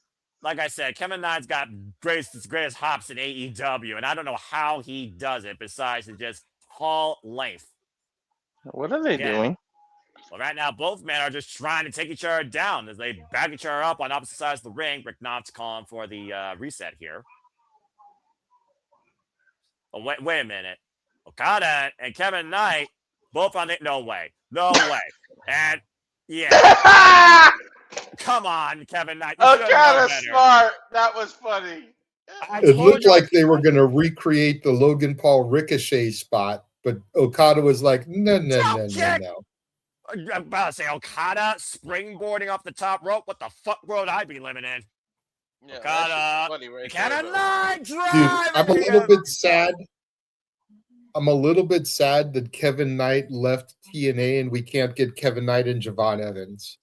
Like I said, Kevin Knight's got greatest hops in AEW, and I don't know how he does it besides to just haul length. What are they doing? Well, right now, both men are just trying to take each other down as they back each other up on opposite sides of the ring. Rick Knott's calling for the reset here. Oh, wait a minute. Okada and Kevin Knight both on the... No way. And, yeah. Come on, Kevin Knight. Okada smart. That was funny. It looked like they were going to recreate the Logan Paul Ricochet spot, but Okada was like, no. I'm about to say, Okada springboarding off the top rope. What the fuck would I be living in? Yeah, Okada, right Kevin Knight, dude, I'm a little bit sad. I'm a little bit sad that Kevin Knight left TNA and we can't get Kevin Knight and Javon Evans.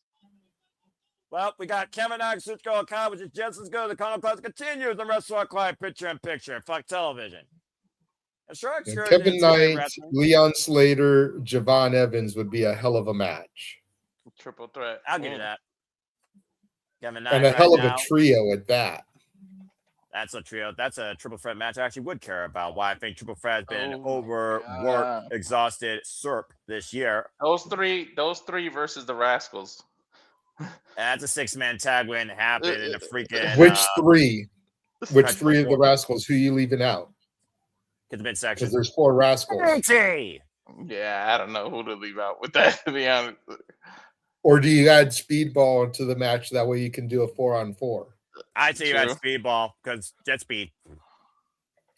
Well, we got Kevin Knight, Kazuchika Okada, which is just as good. The Continental Classic continues. The Wrestler Quiet picture-in-picture. Fuck television. Kevin Knight, Leon Slater, Javon Evans would be a hell of a match. Triple threat. I'll give you that. Kevin Knight and a hell of a trio at that. That's a trio. That's a triple threat match I actually would care about. Why I think triple threat has been overworked, exhausted, SERP this year. Those three versus the Rascals. That's a 6-man tag win happened in a freaking. Which three? Which three of the Rascals? Who are you leaving out? Because midsection. Because there's 4 Rascals. Yeah, I don't know who to leave out with that, to be honest. Or do you add Speedball into the match? That way you can do a 4-on-4. I'd say you had True. Speedball because jet speed.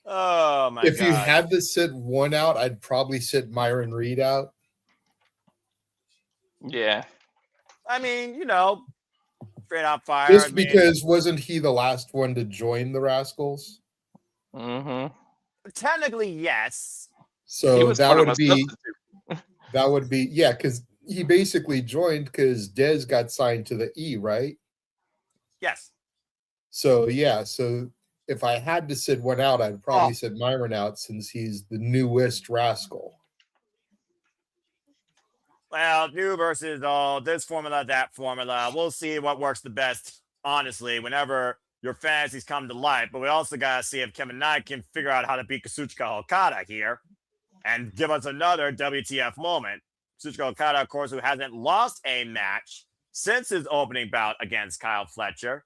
Oh my If god! you had to sit one out, I'd probably sit Myron Reed out. Yeah. I mean, straight out fire. Just I mean, because wasn't he the last one to join the Rascals? Mm-hmm. technically, yes. He So was that sort of would a be substitute. yeah, because he basically joined because Dez got signed to the E, right? Yes. So yeah, so if I had to sit one out, I'd probably sit Myron out since he's the newest Rascal. Well, new versus old, this formula, that formula. We'll see what works the best, honestly, whenever your fantasies come to life. But we also got to see if Kevin Knight can figure out how to beat Kazuchika Okada here and give us another WTF moment. Kazuchika Okada, of course, who hasn't lost a match since his opening bout against Kyle Fletcher.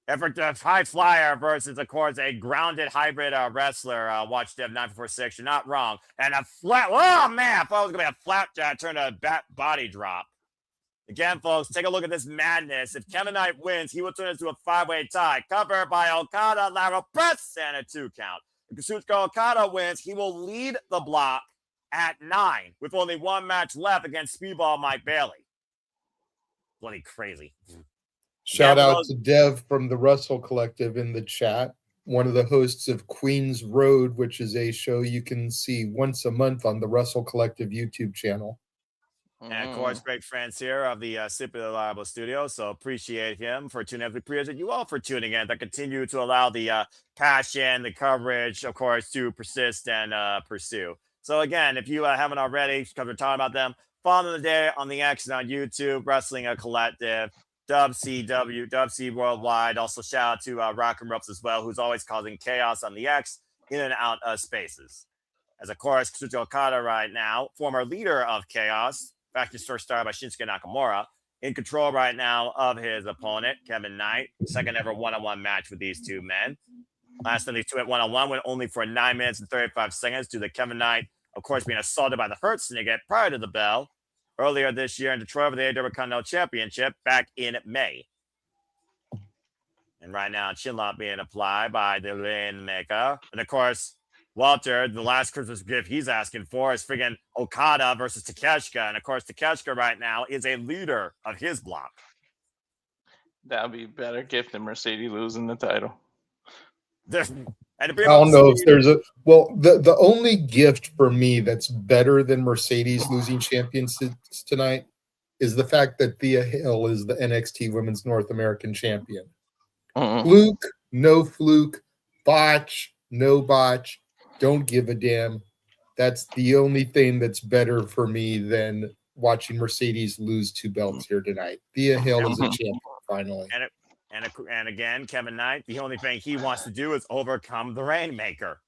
Effort to high flyer versus, of course, a grounded hybrid wrestler. Watch Dev 9446. You're not wrong. And a flat. Oh man, I thought it was gonna be a flapjack turned to a body drop. Again, folks, take a look at this madness. If Kevin Knight wins, he will turn into a 5-way tie, covered by Okada, lateral press, and a 2 count. If Kazuchika Okada wins, he will lead the block at 9, with only one match left against Speedball Mike Bailey. Bloody crazy. Shout out to Dev from the Russell Collective in the chat, one of the hosts of Queens Road, which is a show you can see once a month on the Russell Collective YouTube channel. And of course, great friends here of the Super Reliable Studio. So appreciate him for tuning in. We appreciate you all for tuning in. That continue to allow the passion, the coverage, of course, to persist and pursue. So again, if you haven't already, because we're talking about them, follow them today on the X and on YouTube, Wrestling a Collective. Dub C Worldwide. Also, shout out to Rock and Ropes as well, who's always causing chaos on the X in and out of spaces. As of course, Kazuchika Okada right now, former leader of Chaos, factory store started by Shinsuke Nakamura, in control right now of his opponent, Kevin Knight. Second ever one-on-one match with these two men. Last time these two went one-on-one went only for 9 minutes and 35 seconds due to Kevin Knight, of course, being assaulted by the Hurt Snicket prior to the bell. Earlier this year in Detroit for the AEW Continental Championship back in May. And right now, chinlock being applied by the Rainmaker. And of course, Walter, the last Christmas gift he's asking for is friggin' Okada versus Takeshita. And of course, Takeshita right now is a leader of his block. That would be a better gift than Mercedes losing the title. I don't know if there's the only gift for me that's better than Mercedes losing championships tonight is the fact that Thea Hill is the NXT Women's North American Champion. Fluke, no fluke, botch, no botch, don't give a damn. That's the only thing that's better for me than watching Mercedes lose 2 belts here tonight. Thea Hill is a champion finally. And again, Kevin Knight, the only thing he wants to do is overcome the Rainmaker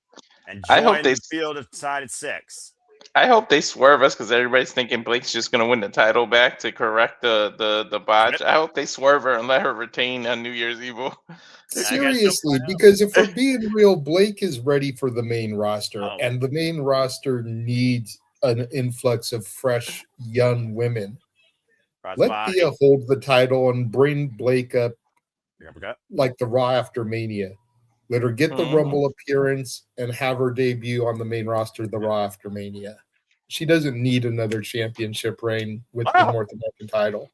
and I hope join they the field of decided 6. I hope they swerve us because everybody's thinking Blake's just going to win the title back to correct the botch. I hope they swerve her and let her retain on New Year's Evil. Seriously, because if we're being real, Blake is ready for the main roster, and the main roster needs an influx of fresh, young women. Let Thea hold the title and bring Blake up like the Raw after Mania. Let her get the Rumble appearance and have her debut on the main roster the Raw after Mania. She doesn't need another championship reign with the North American title.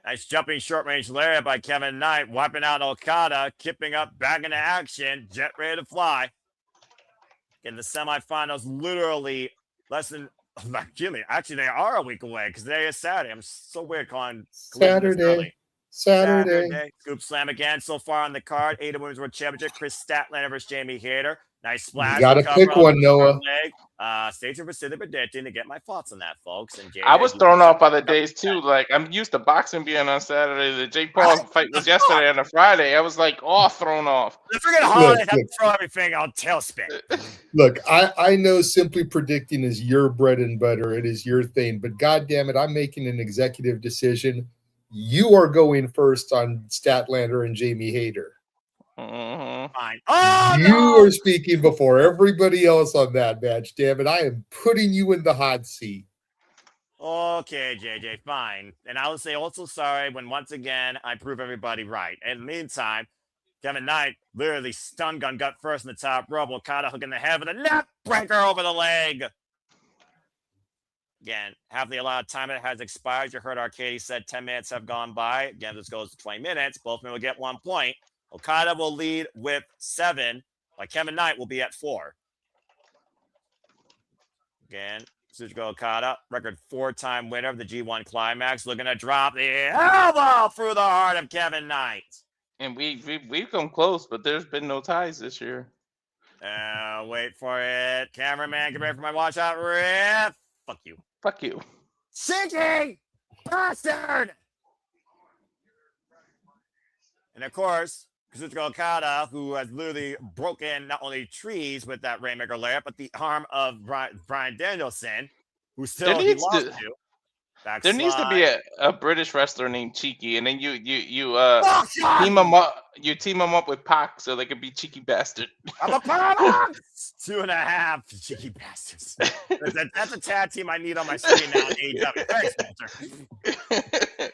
Nice jumping short range lariat by Kevin Knight, wiping out Okada, kipping up back into action, jet ready to fly. In the semifinals, literally less than actually they are a week away because today is Saturday. I'm so weird calling Saturday. Scoop slam again so far on the card. AEW Women's World Championship. Chris Statlander versus Jamie Hayter. Nice splash. You gotta pick one, Noah. Stay tuned for Silly Predicting to get my thoughts on that, folks. And I was thrown off by the days too. Like I'm used to boxing being on Saturday. The Jake Paul fight was yesterday on a Friday. I was like thrown off. The freaking holidays have to throw everything on tailspin. Look, I know Simply Predicting is your bread and butter. It is your thing. But God damn it, I'm making an executive decision. You are going first on Statlander and Jamie Hayter. Fine. You are speaking before everybody else on that match. Damn it, I am putting you in the hot seat. Okay, JJ, fine. And I will say also sorry when once again I prove everybody right. In the meantime, Kevin Knight literally stun gun gut first in the top rope. Okada hooking the head with a neck breaker over the leg. Again, half the allowed time that has expired. You heard Arcady said 10 minutes have gone by. Again, this goes to 20 minutes. Both men will get 1 point. Okada will lead with 7, while Kevin Knight will be at 4. Again, Kazuchika Okada, record 4-time winner of the G1 Climax, looking to drop the elbow through the heart of Kevin Knight. And we've come close, but there's been no ties this year. Wait for it. Cameraman, get ready for my watch out riff. Fuck you. Fuck you. Cheeky bastard! And of course, Kazuchika Okada, who has literally broken not only trees with that Rainmaker layer, but the arm of Bryan Danielson, who still he lost to. There needs to be a British wrestler named Cheeky, and then you team him up with Pac so they could be Cheeky Bastard. I'm a Pac! 2.5 cheeky bastards. That's a tag team I need on my screen now. AEW. Thanks, Walter.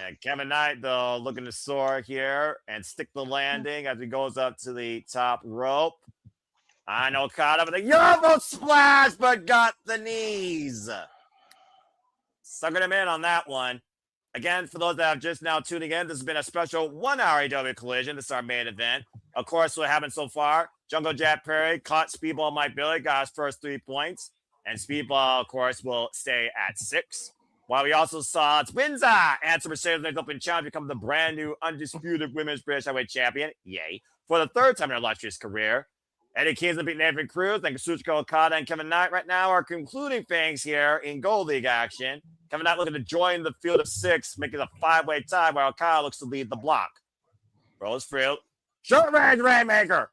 And Kevin Knight, though, looking to soar here and stick the landing as he goes up to the top rope. I know Okada with a Yovo splash, but got the knees. Sucking him in on that one. Again, for those that have just now tuning in, this has been a special 1-hour AEW Collision. This is our main event. Of course, what happened so far, Jungle Jack Perry caught Speedball Mike Billy, got his first 3 points. And Speedball, of course, will stay at 6. While we also saw Twinza answer Mercedes Benz Open Challenge, become the brand new undisputed women's British Heavyweight Champion. Yay. For the 3rd time in their illustrious career. Eddie Kingston beat Nathan Cruz, and Kazuchika Okada and Kevin Knight right now are concluding things here in Gold League action. Kevin Knight looking to join the field of 6, making a 5-way tie, while Okada looks to lead the block. Rolls through. Short range Rainmaker.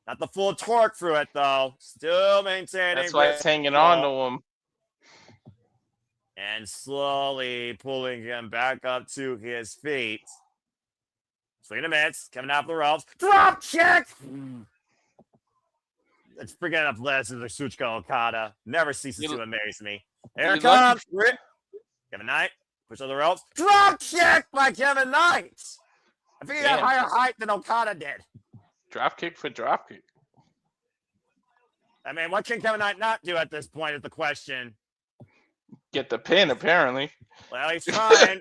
Not the full torque through it, though. Still maintaining. That's why it's hanging on to him. And slowly pulling him back up to his feet. Swing and a miss. Kevin out the ropes. Drop kick! It's freaking up less as a Kazuchika Okada. Never ceases to amaze me. Here it comes. Kevin Knight. Push on the ropes. Drop kick by Kevin Knight. I think he got higher height than Okada did. Drop kick for drop kick. I mean, what can Kevin Knight not do at this point is the question. Get the pin, apparently. Well, he's trying.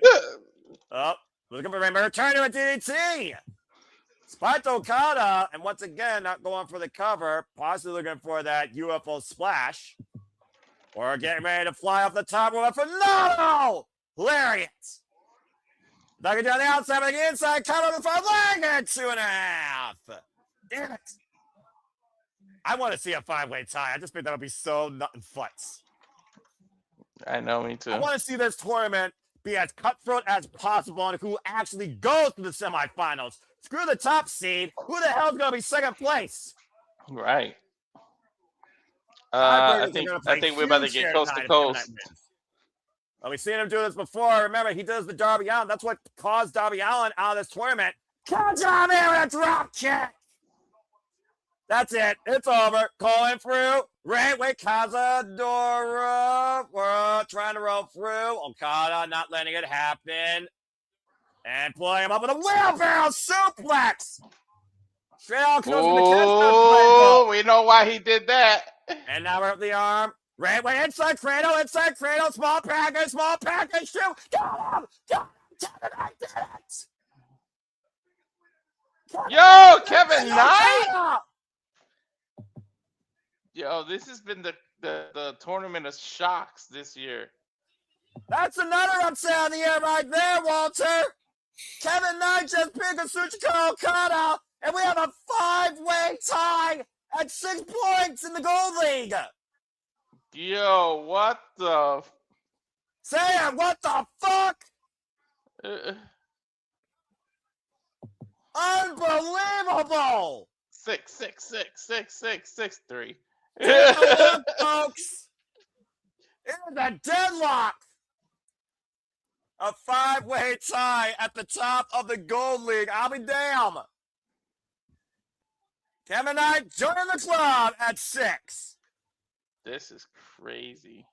Oh, looking for Rainbow. Return to a DDT. Spot to Okada, and once again, not going for the cover. Possibly looking for that UFO splash. Or getting ready to fly off the top rope. Phenomenal! Hilarious. Knocking down the outside, but the inside, cover the front leg at 2.5. Damn it. I want to see a 5-way tie. I just think that would be so nothing futz. I know, me too. I want to see this tournament be as cutthroat as possible on who actually goes to the semifinals. Screw the top seed. Who the hell's going to be second place? Right. I think we're about to get coast to coast. Well, we've seen him do this before. Remember, he does the Darby Allin. That's what caused Darby Allin out of this tournament. Catch on here with a drop kick. That's it. It's over. Calling through. Right with Cazadora. We're trying to roll through. Okada not letting it happen. And pulling him up with a wheelbarrow suplex. Straight out close to the Oh, we know why he did that. And now we're up the arm. Right way inside cradle, small package, shoot. Got him. Kevin Knight did it. Yo, Kevin Knight. Yo, this has been the tournament of shocks this year. That's another upset of the year right there, Walter. Kevin Knight just picked Kazuchika Okada, and we have a 5-way tie at 6 points in the Gold League. Yo, what the? Say it, what the fuck? Unbelievable. 6-6-6-6-6-6-3. Folks, it is a deadlock. A 5-way tie at the top of the Gold League. I'll be damned. Kevin Knight joining the club at 6. This is crazy.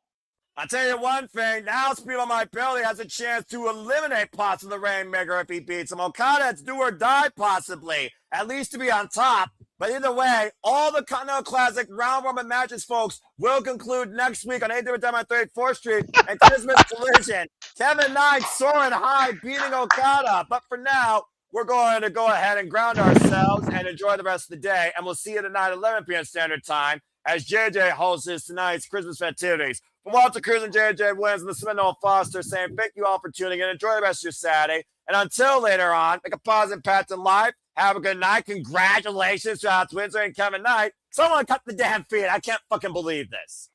I'll tell you one thing. Now Speedball My Belly has a chance to eliminate Potts the Rainmaker if he beats him. Okada, it's do or die possibly, at least to be on top. But either way, all the Continental Classic round robin matches, folks, will conclude next week on AEW Dynamite 34th Street and Christmas Collision. Kevin Knight soaring high, beating Okada. But for now, we're going to go ahead and ground ourselves and enjoy the rest of the day. And we'll see you tonight at 11 p.m. Standard Time as JJ hosts tonight's Christmas festivities. From Walter Cruz and JJ Wins and the Seminole Foster saying thank you all for tuning in. Enjoy the rest of your Saturday. And until later on, make a positive impact in life. Have a good night. Congratulations to Alex Windsor and Kevin Knight. Someone cut the damn feed. I can't fucking believe this.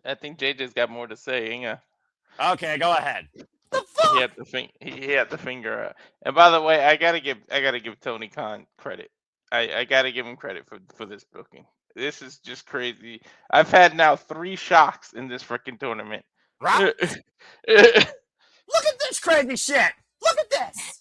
I think JJ's got more to say. Ain't Okay, go ahead. The he fuck? had the finger out. And by the way, I gotta give Tony Khan credit. I gotta give him credit for this booking. This is just crazy. I've had now 3 shocks in this freaking tournament. Right? Look at this crazy shit. Look at this.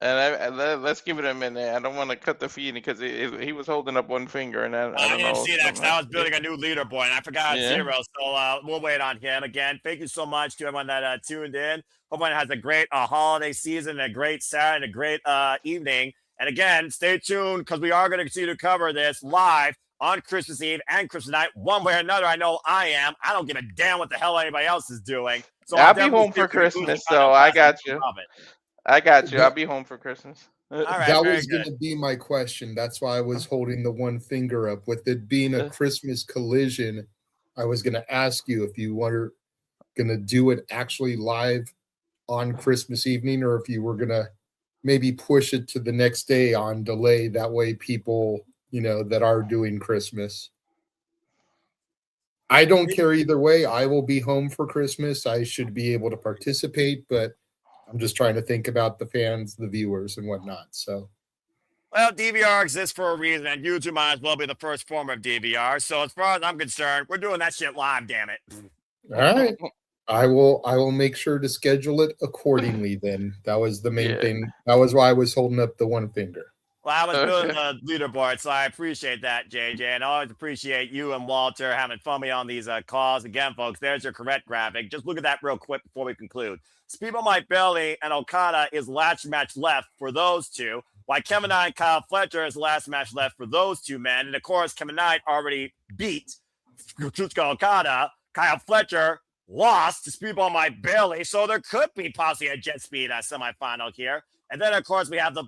And let's give it a minute. I don't want to cut the feed because he was holding up one finger, and I don't I didn't know. see that because I was building a new leaderboard, and I forgot Yeah. 0. So we'll wait on him again. Thank you so much to everyone that tuned in. Hope everyone has a great holiday season, a great Saturday, and a great evening. And again, stay tuned because we are going to continue to cover this live on Christmas Eve and Christmas night, one way or another. I know I am. I don't give a damn what the hell anybody else is doing. So I'll be home for Christmas, so I got you. I'll be home for Christmas. All right, that very was going to be my question. That's why I was holding the one finger up. With it being a Christmas collision, I was going to ask you if you were going to do it actually live on Christmas evening, or if you were going to maybe push it to the next day on delay. That way people, that are doing Christmas. I don't care either way. I will be home for Christmas. I should be able to participate, but I'm just trying to think about the fans, the viewers, and whatnot. So, well, DVR exists for a reason, and YouTube might as well be the first form of DVR. So, as far as I'm concerned, we're doing that shit live. Damn it! All right, I will make sure to schedule it accordingly. Then that was the main thing. That was why I was holding up the one finger. Well, I was building the leaderboard, so I appreciate that, JJ, and I always appreciate you and Walter having fun with me on these calls. Again, folks, there's your correct graphic. Just look at that real quick before we conclude. Speedball My Belly and Okada is last match left for those two, while Kevin Knight and Kyle Fletcher is the last match left for those two men. And, of course, Kevin Knight already beat Kazuchika Okada. Kyle Fletcher lost to Speedball My Belly, so there could be possibly a jet speed semifinal here. And then, of course, we have the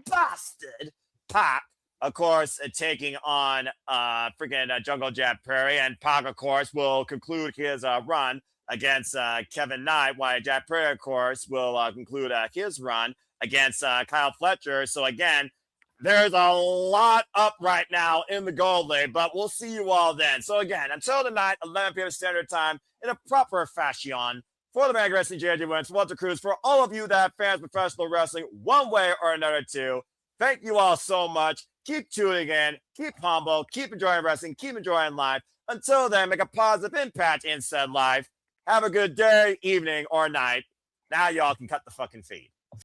bastard Pac, of course, taking on freaking Jungle Jet Prairie, and Pac, of course, will conclude his run against Kevin Knight, while Jet Prairie, of course, will conclude his run against Kyle Fletcher. So again, there's a lot up right now in the Gold League, but we'll see you all then. So again, until tonight, 11 p.m. Standard Time, in a proper fashion. For the Mega Wrestling JJ Wins, Walter Cruz, for all of you that have fans of professional wrestling one way or another too, thank you all so much. Keep tuning in, keep humble, keep enjoying wrestling, keep enjoying life. Until then, make a positive impact in said life. Have a good day, evening, or night. Now y'all can cut the fucking feed.